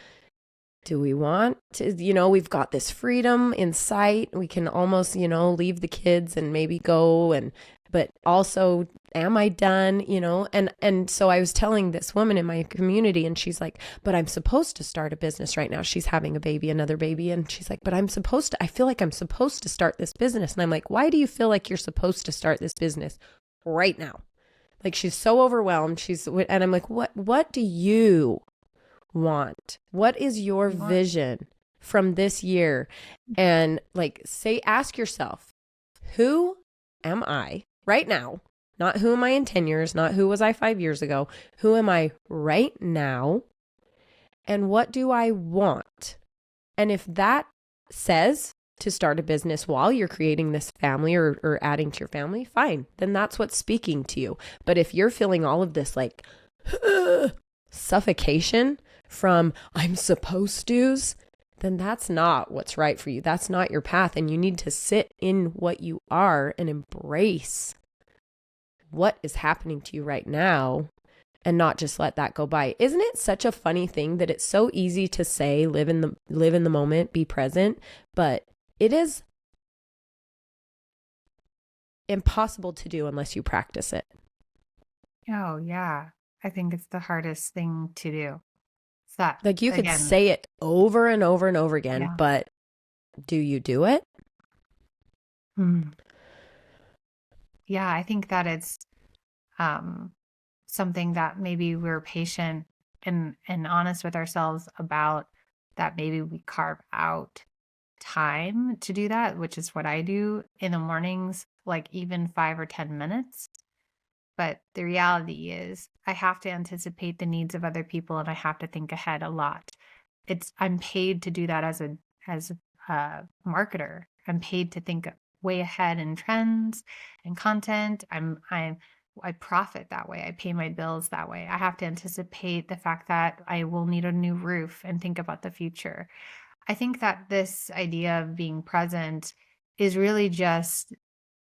do we want to, we've got this freedom in sight. We can almost, leave the kids and maybe go but also, am I done? And so I was telling this woman in my community and she's like, but I'm supposed to start a business right now. She's having a baby, another baby. And she's like, but I feel like I'm supposed to start this business. And I'm like, why do you feel like you're supposed to start this business right now? Like she's so overwhelmed. And I'm like, what do you want? What is your vision from this year? And like, ask yourself, who am I right now? Not who am I in 10 years, not who was I 5 years ago. Who am I right now? And what do I want? And if that says to start a business while you're creating this family or adding to your family, fine. Then that's what's speaking to you. But if you're feeling all of this like suffocation from I'm supposed to's, then that's not what's right for you. That's not your path. And you need to sit in what you are and embrace what is happening to you right now and not just let that go by. Isn't it such a funny thing that it's so easy to say, live in the moment, be present, but it is impossible to do unless you practice it. Oh, yeah. I think it's the hardest thing to do. It's that, Like you could again, say it over and over and over again, yeah. but do you do it? Yeah, I think that it's something that maybe we're patient and honest with ourselves about, that maybe we carve out time to do that, which is what I do in the mornings, like even 5 or 10 minutes. But the reality is I have to anticipate the needs of other people and I have to think ahead a lot. I'm paid to do that as a marketer. I'm paid to think way ahead in trends and content. I profit that way. I pay my bills that way. I have to anticipate the fact that I will need a new roof and think about the future. I think that this idea of being present is really just,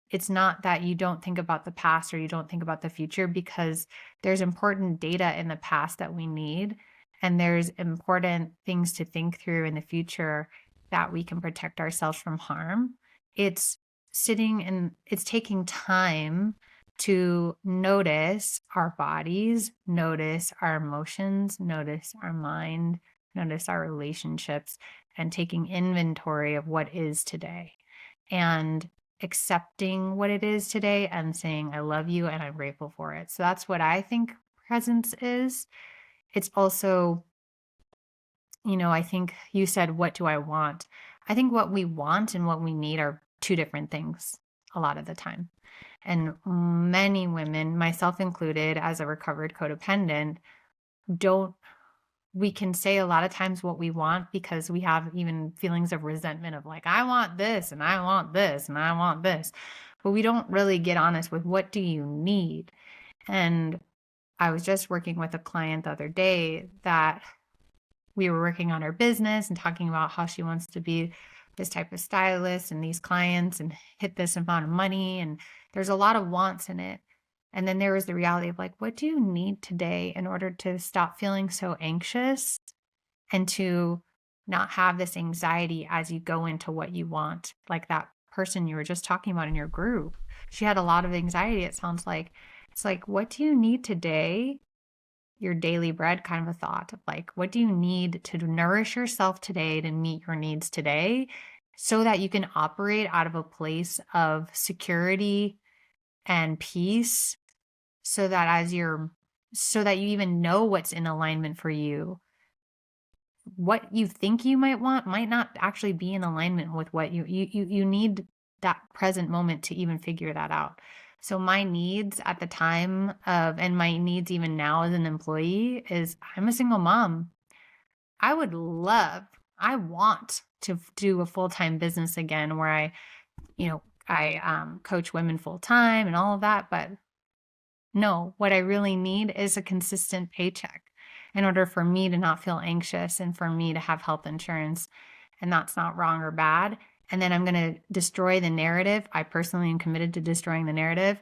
it's not that you don't think about the past or you don't think about the future, because there's important data in the past that we need. And there's important things to think through in the future that we can protect ourselves from harm. It's taking time to notice our bodies, notice our emotions, notice our mind, notice our relationships, and taking inventory of what is today and accepting what it is today and saying, I love you and I'm grateful for it. So that's what I think presence is. It's also, I think you said, what do I want? I think what we want and what we need are two different things a lot of the time. And many women, myself included, as a recovered codependent, we can say a lot of times what we want because we have even feelings of resentment of like, I want this and I want this and I want this. But we don't really get honest with, what do you need? And I was just working with a client the other day that we were working on her business and talking about how she wants to be this type of stylist and these clients and hit this amount of money. And there's a lot of wants in it. And then there was the reality of like, what do you need today in order to stop feeling so anxious and to not have this anxiety as you go into what you want? Like that person you were just talking about in your group, she had a lot of anxiety. It sounds like, it's like, what do you need today? Your daily bread kind of a thought of like, what do you need to nourish yourself today to meet your needs today so that you can operate out of a place of security and peace, so that you even know what's in alignment for you. What you think you might want might not actually be in alignment with what you need that present moment to even figure that out. So my needs at the time and my needs even now as an employee is, I'm a single mom. I want to do a full-time business again where I coach women full-time and all of that. But no, what I really need is a consistent paycheck in order for me to not feel anxious and for me to have health insurance. And that's not wrong or bad. And then I'm going to destroy the narrative. I personally am committed to destroying the narrative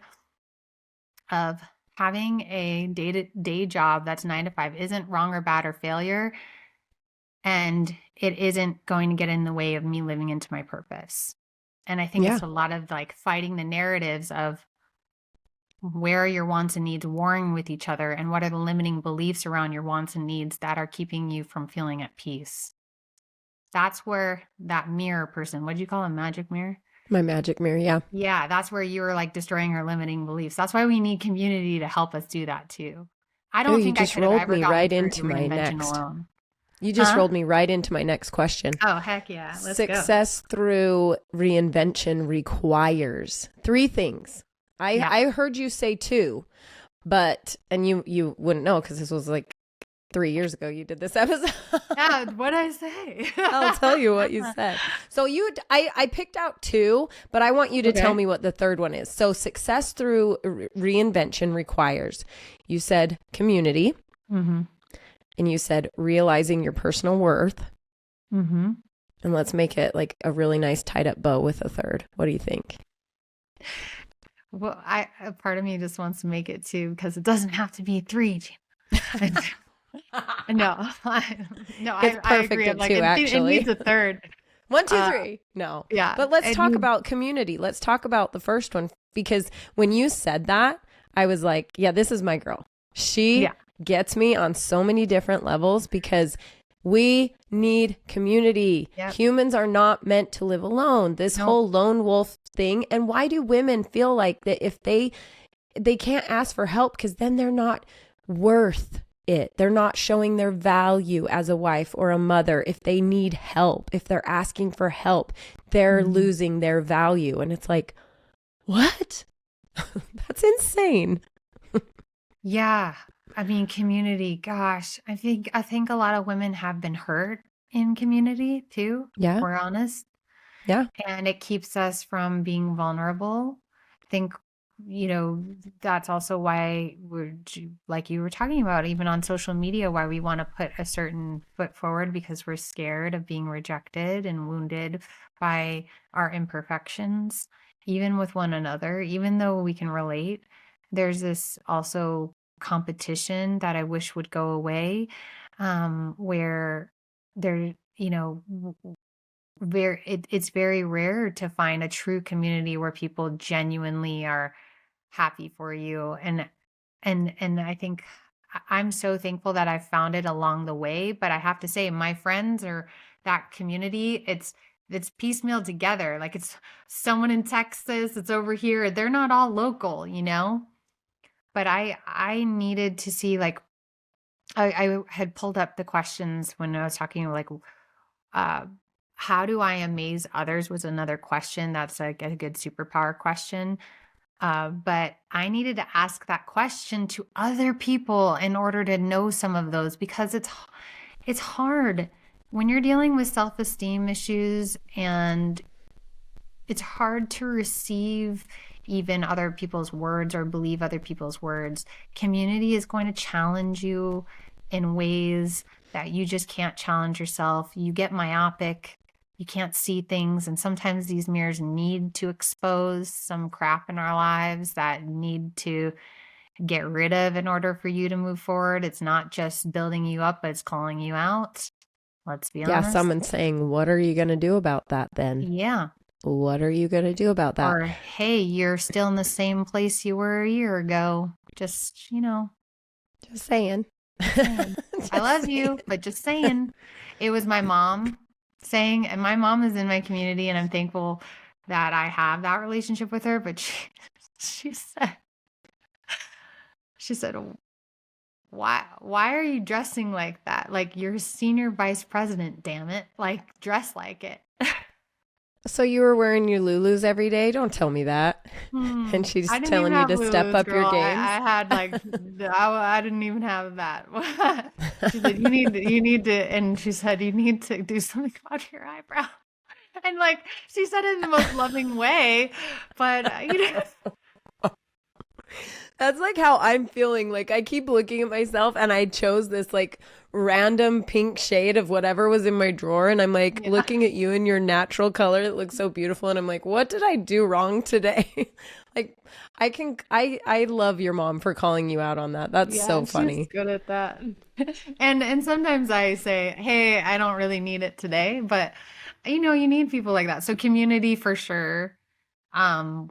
of having a day job that's 9 to 5 isn't wrong or bad or failure. And it isn't going to get in the way of me living into my purpose. And I think it's a lot of like fighting the narratives of where are your wants and needs warring with each other, and what are the limiting beliefs around your wants and needs that are keeping you from feeling at peace. That's where that mirror person, what did you call a magic mirror? My magic mirror, yeah. Yeah, that's where you were like destroying our limiting beliefs. That's why we need community to help us do that too. I Oh, don't you think I just could have rolled ever me gotten right through into my reinvention next. alone. You just Huh? rolled me right into my next question. Oh, heck yeah. Let's go. Success through reinvention requires three things. Yeah. I heard you say two, but and you wouldn't know because this was like 3 years ago you did this episode. Yeah, what'd I say? I'll tell you what you said. So I picked out two, but I want you to tell Okay. me what the third one is. So success through reinvention requires, you said community, Mm-hmm. and you said realizing your personal worth. Mm-hmm. And let's make it like a really nice tied up bow with a third. What do you think? Well, a part of me just wants to make it two because it doesn't have to be three. No, It's I perfect agree. at Like two, it actually. needs a third. 1, 2, Uh, 3. No. yeah, But let's and talk about community. Let's talk about the first one because when you said that, I was like, yeah, this is my girl. She yeah, gets me on so many different levels because we need community. yep. Humans are not meant to live alone. This Nope. whole lone wolf thing. And why do women feel like that if they can't ask for help because then they're not worth it. They're not showing their value as a wife or a mother. If they need help, if they're asking for help, they're Mhm. losing their value. And it's like, what? That's insane. Yeah. I mean, community, gosh, I think a lot of women have been hurt in community too, if Yeah. we're honest. Yeah. And it keeps us from being vulnerable. I think, that's also why like you were talking about, even on social media, why we want to put a certain foot forward because we're scared of being rejected and wounded by our imperfections, even with one another, even though we can relate. There's this also competition that I wish would go away, where there, it's very rare to find a true community where people genuinely are happy for you, and I think I'm so thankful that I found it along the way. But I have to say, my friends or that community, it's piecemeal together. Like it's someone in Texas, it's over here, they're not all local. But I needed to see, like, I had pulled up the questions when I was talking, like, uh, how do I amaze others was another question. That's like a good superpower question. But I needed to ask that question to other people in order to know some of those, because it's hard when you're dealing with self-esteem issues, and it's hard to receive even other people's words or believe other people's words. Community is going to challenge you in ways that you just can't challenge yourself. You get myopic, you can't see things, and sometimes these mirrors need to expose some crap in our lives that need to get rid of in order for you to move forward. It's not just building you up, but it's calling you out. Let's be Yeah. honest. Someone's saying, what are you going to do about that then? Yeah. What are you going to do about that? Or, hey, you're still in the same place you were a year ago. Just, Just saying. saying. I love you, but just saying. It was my mom saying, and my mom is in my community, and I'm thankful that I have that relationship with her. But she said, why are you dressing like that? Like, you're a senior vice president, damn it. Like, dress like it. So you were wearing your Lulus every day? Don't tell me that. And she's I didn't telling even you have to step Lulu's, up your girl. games. I had like I didn't even have that. She said you need to, and she said you need to do something about your eyebrow. And like she said it in the most loving way, but That's like how I'm feeling. Like I keep looking at myself and I chose this like random pink shade of whatever was in my drawer. And I'm like Yeah. looking at you in your natural color that looks so beautiful. And I'm like, what did I do wrong today? Like I love your mom for calling you out on that. That's so funny. She's good at that. And sometimes I say, hey, I don't really need it today, but you need people like that. So community for sure. Yeah,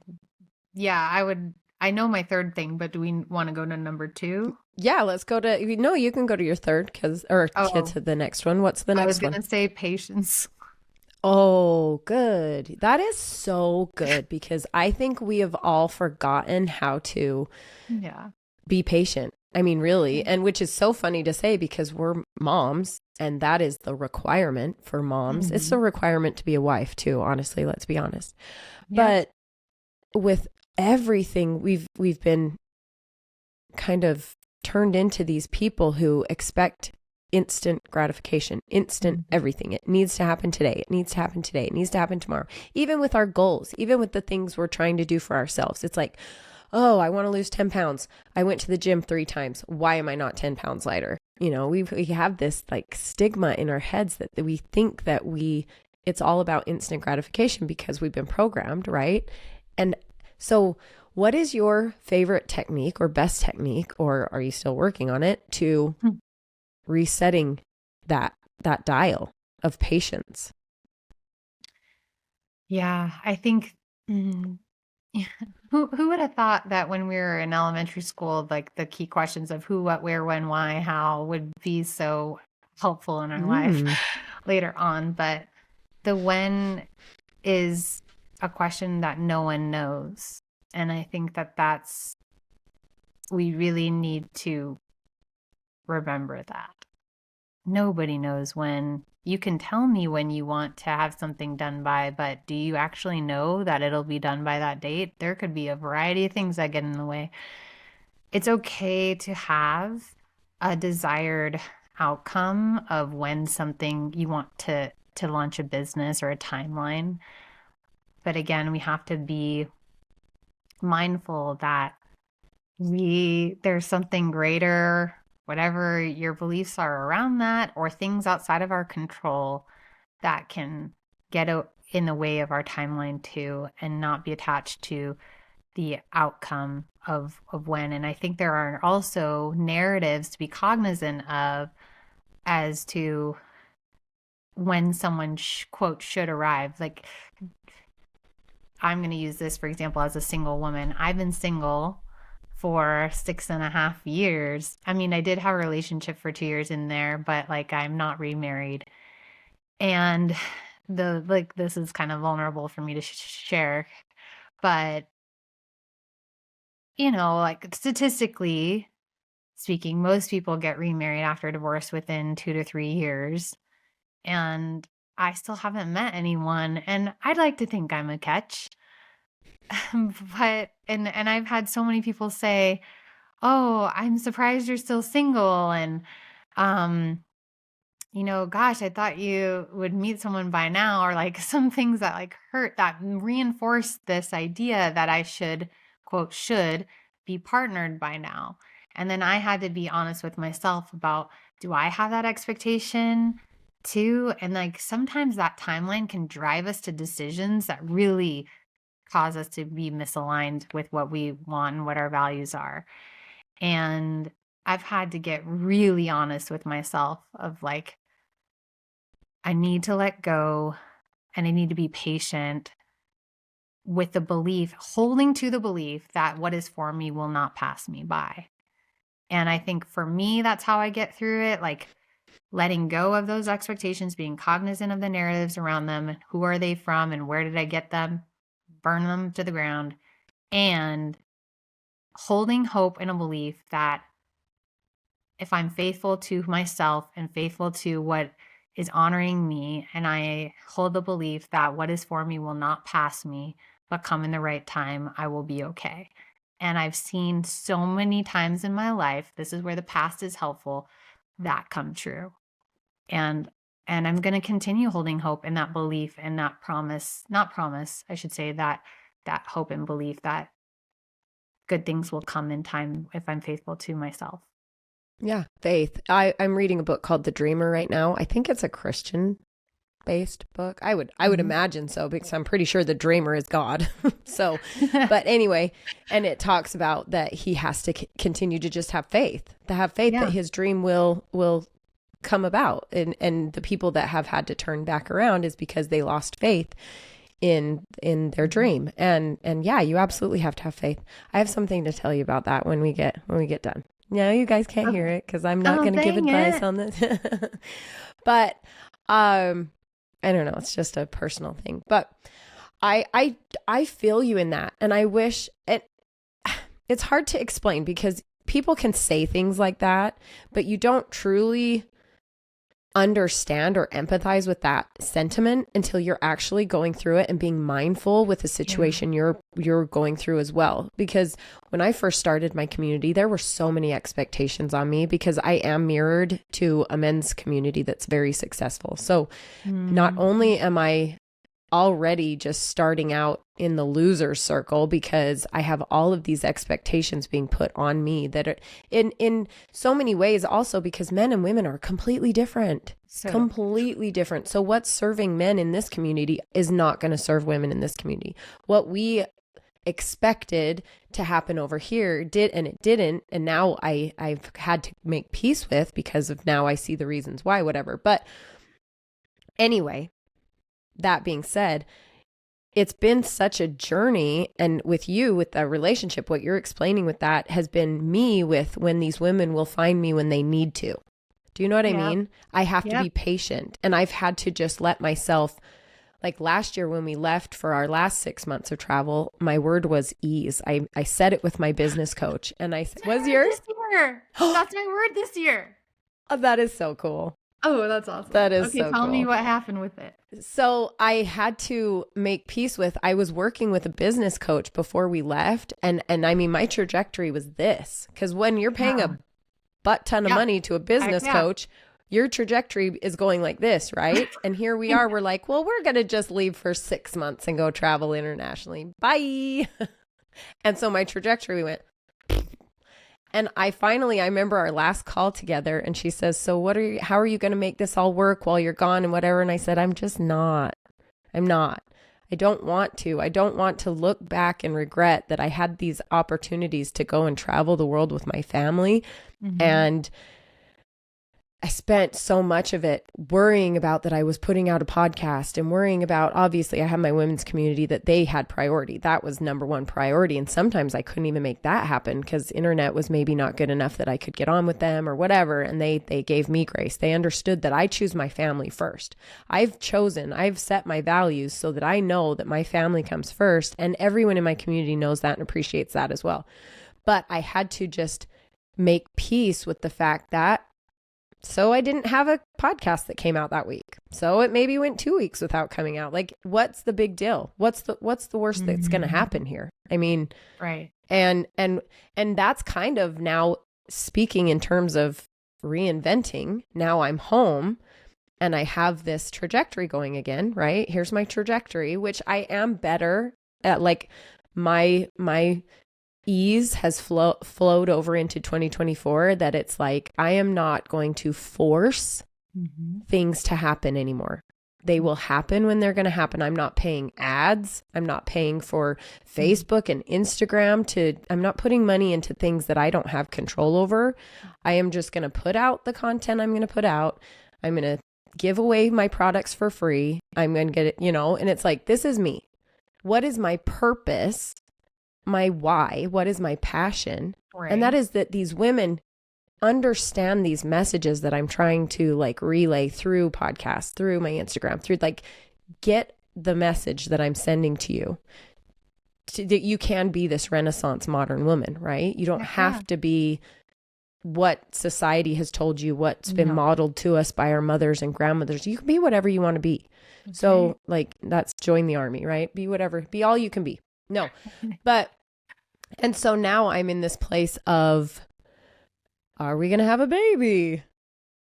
I know my third thing, but do we want to go to number 2? Yeah, let's go to, no, you can go to your third get to the next one. What's the I was next one? going to say patience. Oh, good. That is so good because I think we have all forgotten how to Yeah. be patient. I mean, really, and which is so funny to say because we're moms and that is the requirement for moms. It's the requirement to be a wife too, honestly, let's be honest. Yeah. But with everything, we've been kind of turned into these people who expect instant gratification, instant everything. It needs to happen today. It needs to happen today. It needs to happen tomorrow. Even with our goals, even with the things we're trying to do for ourselves. It's like, oh, I want to lose 10 pounds. I went to the gym 3 times. Why am I not 10 pounds lighter? You know, we have this like stigma in our heads that we think that it's all about instant gratification because we've been programmed, right? And so what is your favorite technique or best technique, or are you still working on it, to resetting that dial of patience? Yeah, I think who would have thought that when we were in elementary school, like the key questions of who, what, where, when, why, how would be so helpful in our life later on. But the when is a question that no one knows. And I think we really need to remember that. Nobody knows when. You can tell me when you want to have something done by, but do you actually know that it'll be done by that date? There could be a variety of things that get in the way. It's okay to have a desired outcome of when something you want to launch a business or a timeline. But again, we have to be mindful that there's something greater, whatever your beliefs are around that, or things outside of our control that can get in the way of our timeline too, and not be attached to the outcome of when. And I think there are also narratives to be cognizant of as to when someone quote should arrive. Like, I'm going to use this for example as a single woman. I've been single for 6.5 years. I mean, I did have a relationship for 2 years in there, but like I'm not remarried. And this is kind of vulnerable for me to share, but you know, like statistically speaking, most people get remarried after divorce within 2 to 3 years. And I still haven't met anyone, and I'd like to think I'm a catch. But and I've had so many people say, "Oh, I'm surprised you're still single," and you know, gosh, I thought you would meet someone by now, or like some things that like hurt, that reinforce this idea that I should, quote, should be partnered by now. And then I had to be honest with myself about, do I have that expectation too? And like sometimes that timeline can drive us to decisions that really cause us to be misaligned with what we want and what our values are. And I've had to get really honest with myself of like, I need to let go and I need to be patient with the belief, holding to the belief that what is for me will not pass me by. And I think for me, that's how I get through it. Like letting go of those expectations, being cognizant of the narratives around them. Who are they from and where did I get them? Burn them to the ground. And holding hope and a belief that if I'm faithful to myself and faithful to what is honoring me, and I hold the belief that what is for me will not pass me, but come in the right time, I will be okay. And I've seen so many times in my life, this is where the past is helpful, that come true. And I'm going to continue holding hope and that belief and that promise, not promise, I should say, that hope and belief that good things will come in time if I'm faithful to myself. Yeah, faith. I'm reading a book called The Dreamer right now. I think it's a Christian based book. I would imagine so, because I'm pretty sure the dreamer is God. So, but anyway, and it talks about that he has to continue to just have faith, that his dream will come about. And the people that have had to turn back around is because they lost faith in their dream. And yeah, you absolutely have to have faith. I have something to tell you about that when we get done. No, you guys can't hear it because I'm not going to give advice on this. But I don't know. It's just a personal thing. But I feel you in that, and I wish it's hard to explain because people can say things like that, but you don't truly understand or empathize with that sentiment until you're actually going through it and being mindful with the situation you're going through as well. Because when I first started my community, there were so many expectations on me because I am mirrored to a men's community that's very successful. So not only am I already just starting out in the loser circle because I have all of these expectations being put on me that are in so many ways, also because men and women are completely different. Completely different. So what's serving men in this community is not going to serve women in this community. What we expected to happen over here did, and it didn't. And now I've had to make peace with, because of now I see the reasons why, whatever. But anyway, that being said, it's been such a journey. And with you, with the relationship, what you're explaining with that has been me with when these women will find me when they need to. Do you know what I mean? I have to be patient, and I've had to just let myself, like last year when we left for our last 6 months of travel, my word was ease. I said it with my business coach, and I said, was yours? This year. That's my word this year. Oh, that is so cool. Oh, that's awesome. That is okay, so tell cool. me what happened with it. So I had to make peace with, I was working with a business coach before we left. And I mean, my trajectory was this, because when you're paying a butt ton of money to a business coach, your trajectory is going like this, right? And here we are, we're like, well, we're going to just leave for 6 months and go travel internationally. Bye. And so my trajectory went. And I remember our last call together, and she says, so how are you going to make this all work while you're gone and whatever? And I said, I'm not. I don't want to. I don't want to look back and regret that I had these opportunities to go and travel the world with my family. And I spent so much of it worrying about that I was putting out a podcast and worrying about, obviously I have my women's community, that they had priority. That was number one priority. And sometimes I couldn't even make that happen because internet was maybe not good enough that I could get on with them or whatever. And they gave me grace. They understood that I choose my family first. I've set my values so that I know that my family comes first, and everyone in my community knows that and appreciates that as well. But I had to just make peace with the fact that, so I didn't have a podcast that came out that week. So it maybe went 2 weeks without coming out. Like, what's the big deal? What's the worst that's going to happen here? I mean, right. And that's kind of now speaking in terms of reinventing. Now I'm home and I have this trajectory going again, right? Here's my trajectory, which I am better at. Like my ease has flowed over into 2024, that it's like, I am not going to force things to happen anymore. They will happen when they're going to happen. I'm not paying ads. I'm not paying for Facebook and Instagram I'm not putting money into things that I don't have control over. I am just going to put out the content I'm going to put out. I'm going to give away my products for free. I'm going to get it, and it's like, this is me. What is my purpose? My why? What is my passion? Right. And that is that these women understand these messages that I'm trying to like relay through podcasts, through my Instagram, through like, get the message that I'm sending to you, that you can be this Renaissance modern woman, right? You don't have to be what society has told you, what's been modeled to us by our mothers and grandmothers. You can be whatever you want to be. Okay. So like, that's join the army, right? Be whatever, be all you can be. No, and so now I'm in this place of, are we going to have a baby?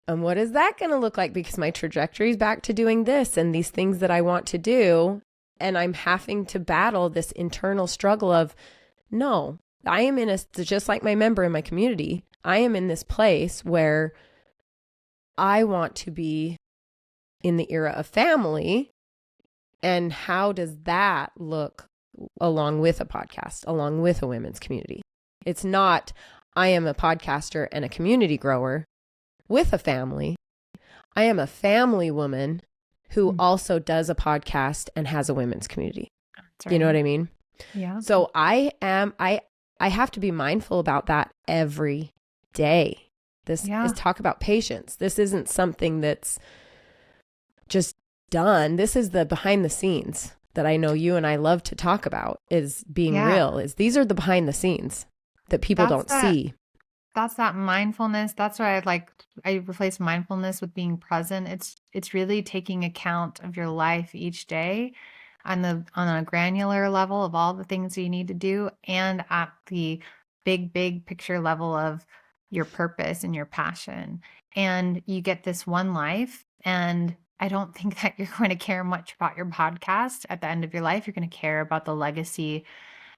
And what is that going to look like? Because my trajectory is back to doing this and these things that I want to do. And I'm having to battle this internal struggle of, no, I am just like my member in my community, I am in this place where I want to be in the era of family. And how does that look along with a podcast, along with a women's community? It's not, I am a podcaster and a community grower with a family. I am a family woman who also does a podcast and has a women's community. That's right. You know what I mean? Yeah. So I have to be mindful about that every day. This is talk about patience. This isn't something that's just done. This is the behind the scenes that I know you and I love to talk about, is being real, is these are the behind the scenes that people don't see. that's that mindfulness. That's why I replace mindfulness with being present. It's really taking account of your life each day on a granular level of all the things you need to do, and at the big picture level of your purpose and your passion. And you get this one life, and I don't think that you're going to care much about your podcast at the end of your life. You're going to care about the legacy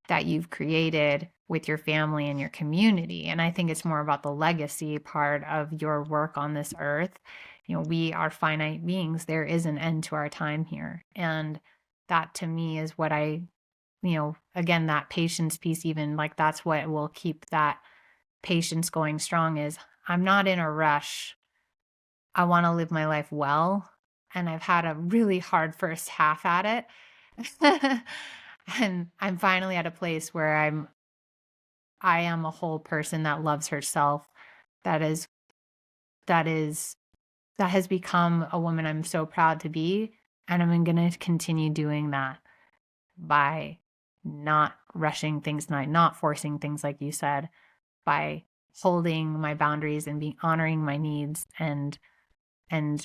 that you've created with your family and your community. And I think it's more about the legacy part of your work on this earth. You know, we are finite beings. There is an end to our time here. And that to me is what again, that patience piece, even like that's what will keep that patience going strong is I'm not in a rush. I want to live my life well. And I've had a really hard first half at it. And I'm finally at a place where I am a whole person that loves herself, that is that has become a woman I'm so proud to be, and I'm going to continue doing that by not rushing things, not forcing things like you said, by holding my boundaries and honoring my needs and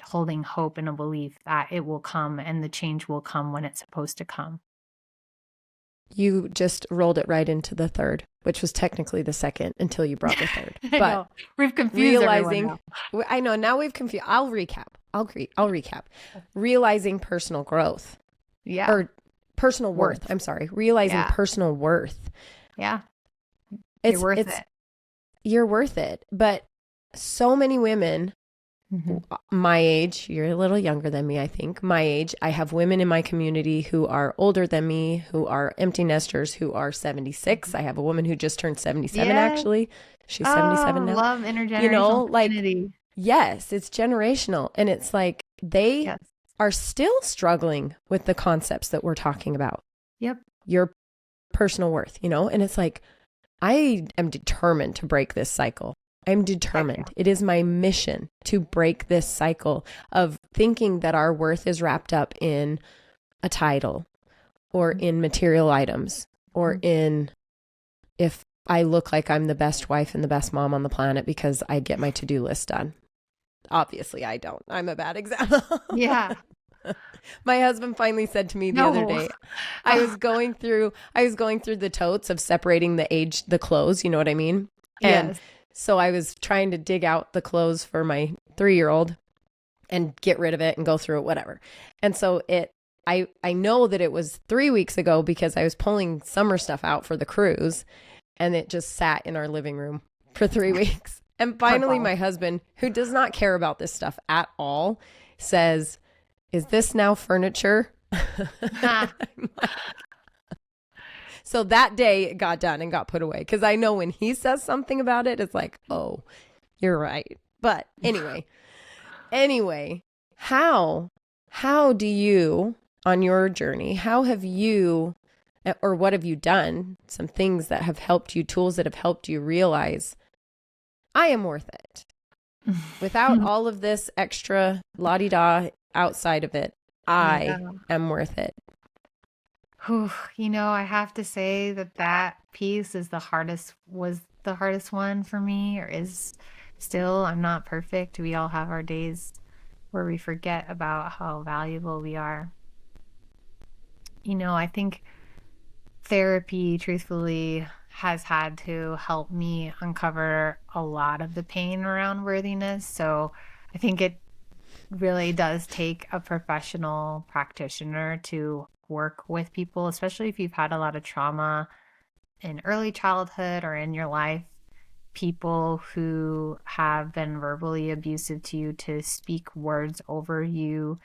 holding hope and a belief that it will come and the change will come when it's supposed to come. You just rolled it right into the third, which was technically the second until you brought the third. But we've confused everyone now. I know, now we've confused. I'll recap. I'll recap. Realizing personal growth. Yeah. Or personal worth. I'm sorry. Realizing personal worth. Yeah. You're worth it. You're worth it. But so many women my age, you're a little younger than me, I think. My age, I have women in my community who are older than me, who are empty nesters, who are 76. I have a woman who just turned 77, actually. She's 77 now. Love intergenerational community. Yes, it's generational. And it's like they are still struggling with the concepts that we're talking about. Yep. Your personal worth, and it's like, I am determined to break this cycle. I'm determined. It is my mission to break this cycle of thinking that our worth is wrapped up in a title or in material items or in if I look like I'm the best wife and the best mom on the planet because I get my to-do list done. Obviously, I don't. I'm a bad example. Yeah. My husband finally said to me the other day, I was going through the totes of separating the clothes, you know what I mean? And so I was trying to dig out the clothes for my 3-year-old and get rid of it and go through it, whatever. And so I know that it was 3 weeks ago because I was pulling summer stuff out for the cruise and it just sat in our living room for 3 weeks. And finally my husband, who does not care about this stuff at all, says, "Is this now furniture?" So that day it got done and got put away because I know when he says something about it, it's like, oh, you're right. But anyway, how do you, on your journey, how have you, or what have you done, some things that have helped you, tools that have helped you realize I am worth it without all of this extra la-di-da outside of it. I am worth it. I have to say that piece was the hardest one for me, or is still. I'm not perfect. We all have our days where we forget about how valuable we are. I think therapy, truthfully, has had to help me uncover a lot of the pain around worthiness. So I think it really does take a professional practitioner to work with people, especially if you've had a lot of trauma in early childhood or in your life, people who have been verbally abusive to you, to speak words over you.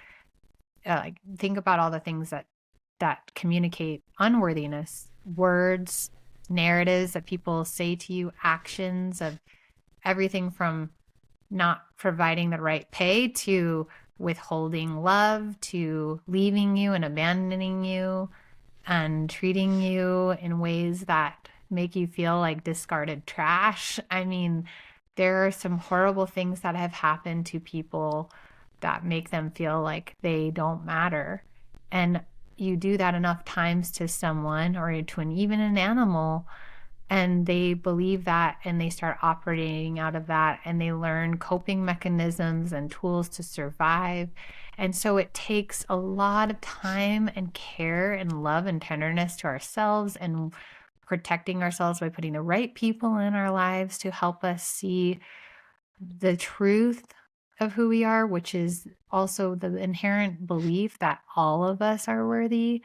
Think about all the things that communicate unworthiness, words, narratives that people say to you, actions of everything from not providing the right pay to withholding love, to leaving you and abandoning you and treating you in ways that make you feel like discarded trash. I mean, there are some horrible things that have happened to people that make them feel like they don't matter. And you do that enough times to someone or to even an animal, And they believe that and they start operating out of that and they learn coping mechanisms and tools to survive. And so it takes a lot of time and care and love and tenderness to ourselves and protecting ourselves by putting the right people in our lives to help us see the truth of who we are, which is also the inherent belief that all of us are worthy,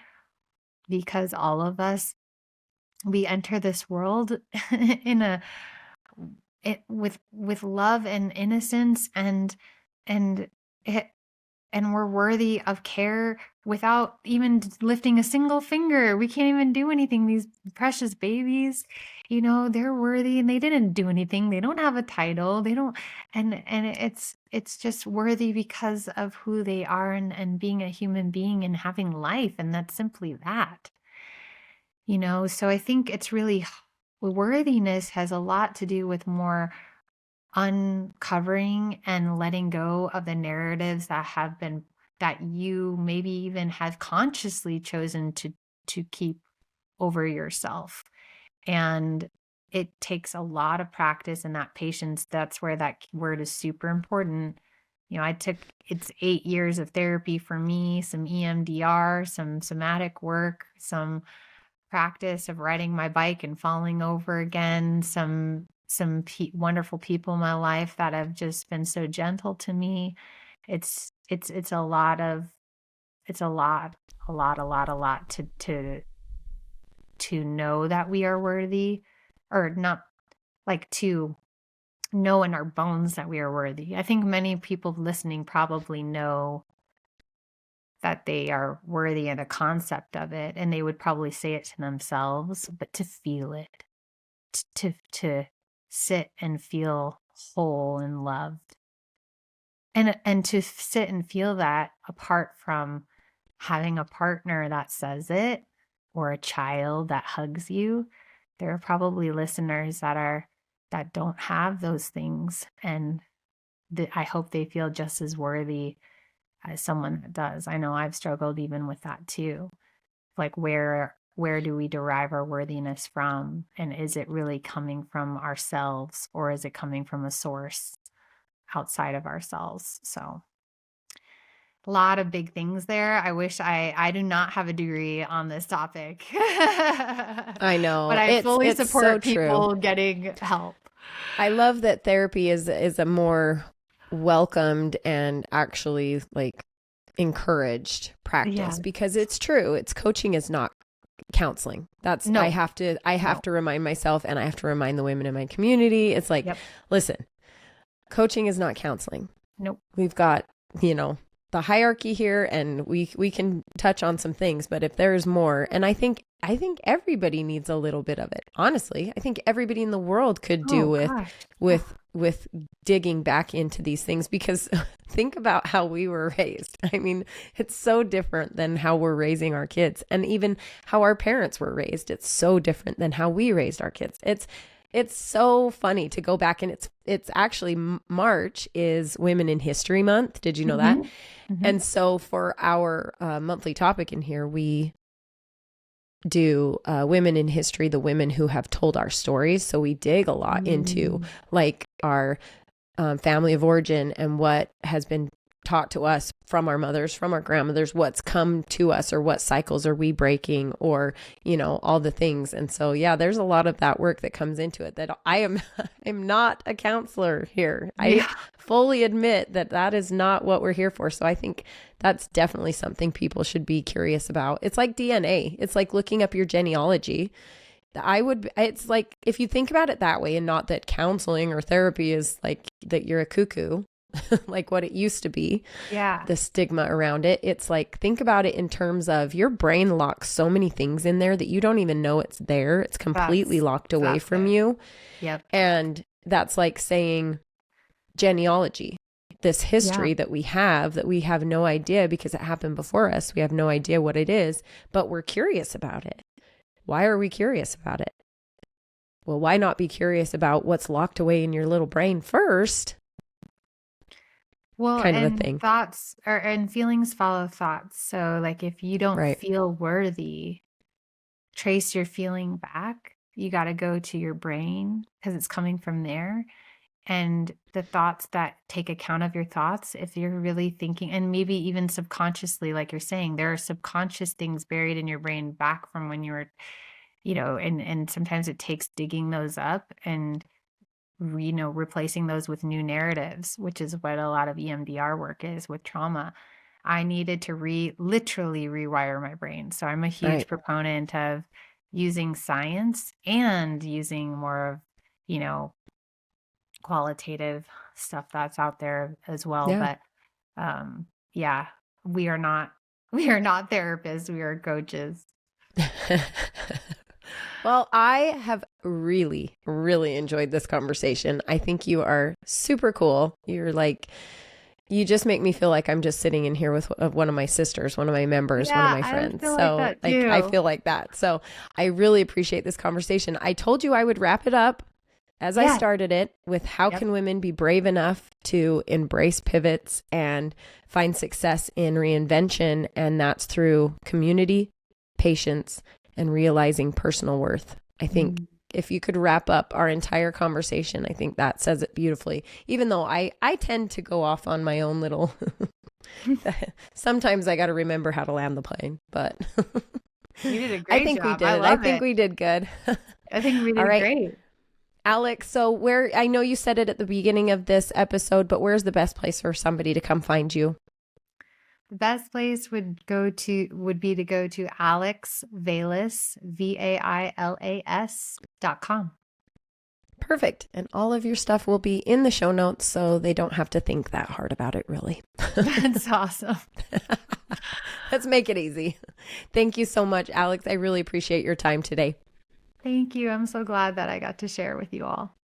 because all of us, we enter this world in a with love and innocence and it, and we're worthy of care without even lifting a single finger. We can't even do anything. These precious babies, they're worthy and they didn't do anything. They don't have a title. They don't, and it's just worthy because of who they are and being a human being and having life. And that's simply that. So I think it's really, worthiness has a lot to do with more uncovering and letting go of the narratives that you maybe even have consciously chosen to keep over yourself. And it takes a lot of practice and that patience. That's where that word is super important. It's 8 years of therapy for me, some EMDR, some somatic work, some practice of riding my bike and falling over again, some wonderful people in my life that have just been so gentle to me. It's a lot of it's a lot to know that we are worthy, or not, like, to know in our bones that we are worthy. I think many people listening probably know that they are worthy in the concept of it, and they would probably say it to themselves, but to feel it, to sit and feel whole and loved, and to sit and feel that apart from having a partner that says it or a child that hugs you. There are probably listeners that don't have those things, and I hope they feel just as worthy as someone that does. I know I've struggled even with that too. Like, where do we derive our worthiness from? And is it really coming from ourselves, or is it coming from a source outside of ourselves? So a lot of big things there. I wish I do not have a degree on this topic. I know. But I fully It's support so true. people getting help. I love that therapy is a more welcomed and actually, like, encouraged practice, because it's true. It's coaching is not counseling. That's No. I have to remind myself, and I have to remind the women in my community. It's like, listen, coaching is not counseling. Nope. We've got, the hierarchy here, and we can touch on some things, but if there's more, and I think everybody needs a little bit of it. Honestly, I think everybody in the world could do with digging back into these things, because think about how we were raised. I mean, it's so different than how we're raising our kids, and even how our parents were raised. It's so different than how we raised our kids. It's so funny to go back, and it's actually March is Women in History Month. Did you know that? Mm-hmm. And so for our monthly topic in here, we do women in history, the women who have told our stories. So we dig a lot into, like, our family of origin and what has been taught to us from our mothers, from our grandmothers, what's come to us, or what cycles are we breaking, or, all the things. And so, there's a lot of that work that comes into it that I'm not a counselor here. I fully admit that is not what we're here for. So I think that's definitely something people should be curious about. It's like DNA. It's like looking up your genealogy. It's like, if you think about it that way, and not that counseling or therapy is like that you're a cuckoo, like what it used to be, the stigma around it. It's like, think about it in terms of your brain locks so many things in there that you don't even know it's there. It's completely locked away from you. Yep. And that's like saying genealogy, this history that we have no idea, because it happened before us. We have no idea what it is, but we're curious about it. Why are we curious about it? Well, why not be curious about what's locked away in your little brain first? Well, kind of and a thing. Thoughts and feelings follow thoughts. So, like, if you don't feel worthy, trace your feeling back. you got to go to your brain because it's coming from there. And the thoughts that take account of your thoughts, if you're really thinking, and maybe even subconsciously, like you're saying, there are subconscious things buried in your brain back from when you were, and sometimes it takes digging those up and replacing those with new narratives, which is what a lot of EMDR work is with trauma. I needed to literally rewire my brain. So I'm a huge Right. proponent of using science and using more of, qualitative stuff that's out there as well. Yeah. But yeah, we are not therapists, we are coaches. Well, I have really, really enjoyed this conversation. I think you are super cool. You just make me feel like I'm just sitting in here with one of my sisters, one of my members, one of my friends. I feel So like that too. I feel like that. So I really appreciate this conversation. I told you I would wrap it up as I started it with how can women be brave enough to embrace pivots and find success in reinvention. And that's through community, patience, and realizing personal worth. I think if you could wrap up our entire conversation, I think that says it beautifully. Even though I tend to go off on my own little, sometimes I got to remember how to land the plane, but you did a great job. We did. I think we did good. I think we did great. Alex, so I know you said it at the beginning of this episode, but where's the best place for somebody to come find you? The best place would be to go to Alex Vailas, VAILAS.com. Perfect. And all of your stuff will be in the show notes so they don't have to think that hard about it, really. That's awesome. Let's make it easy. Thank you so much, Alex. I really appreciate your time today. Thank you. I'm so glad that I got to share with you all.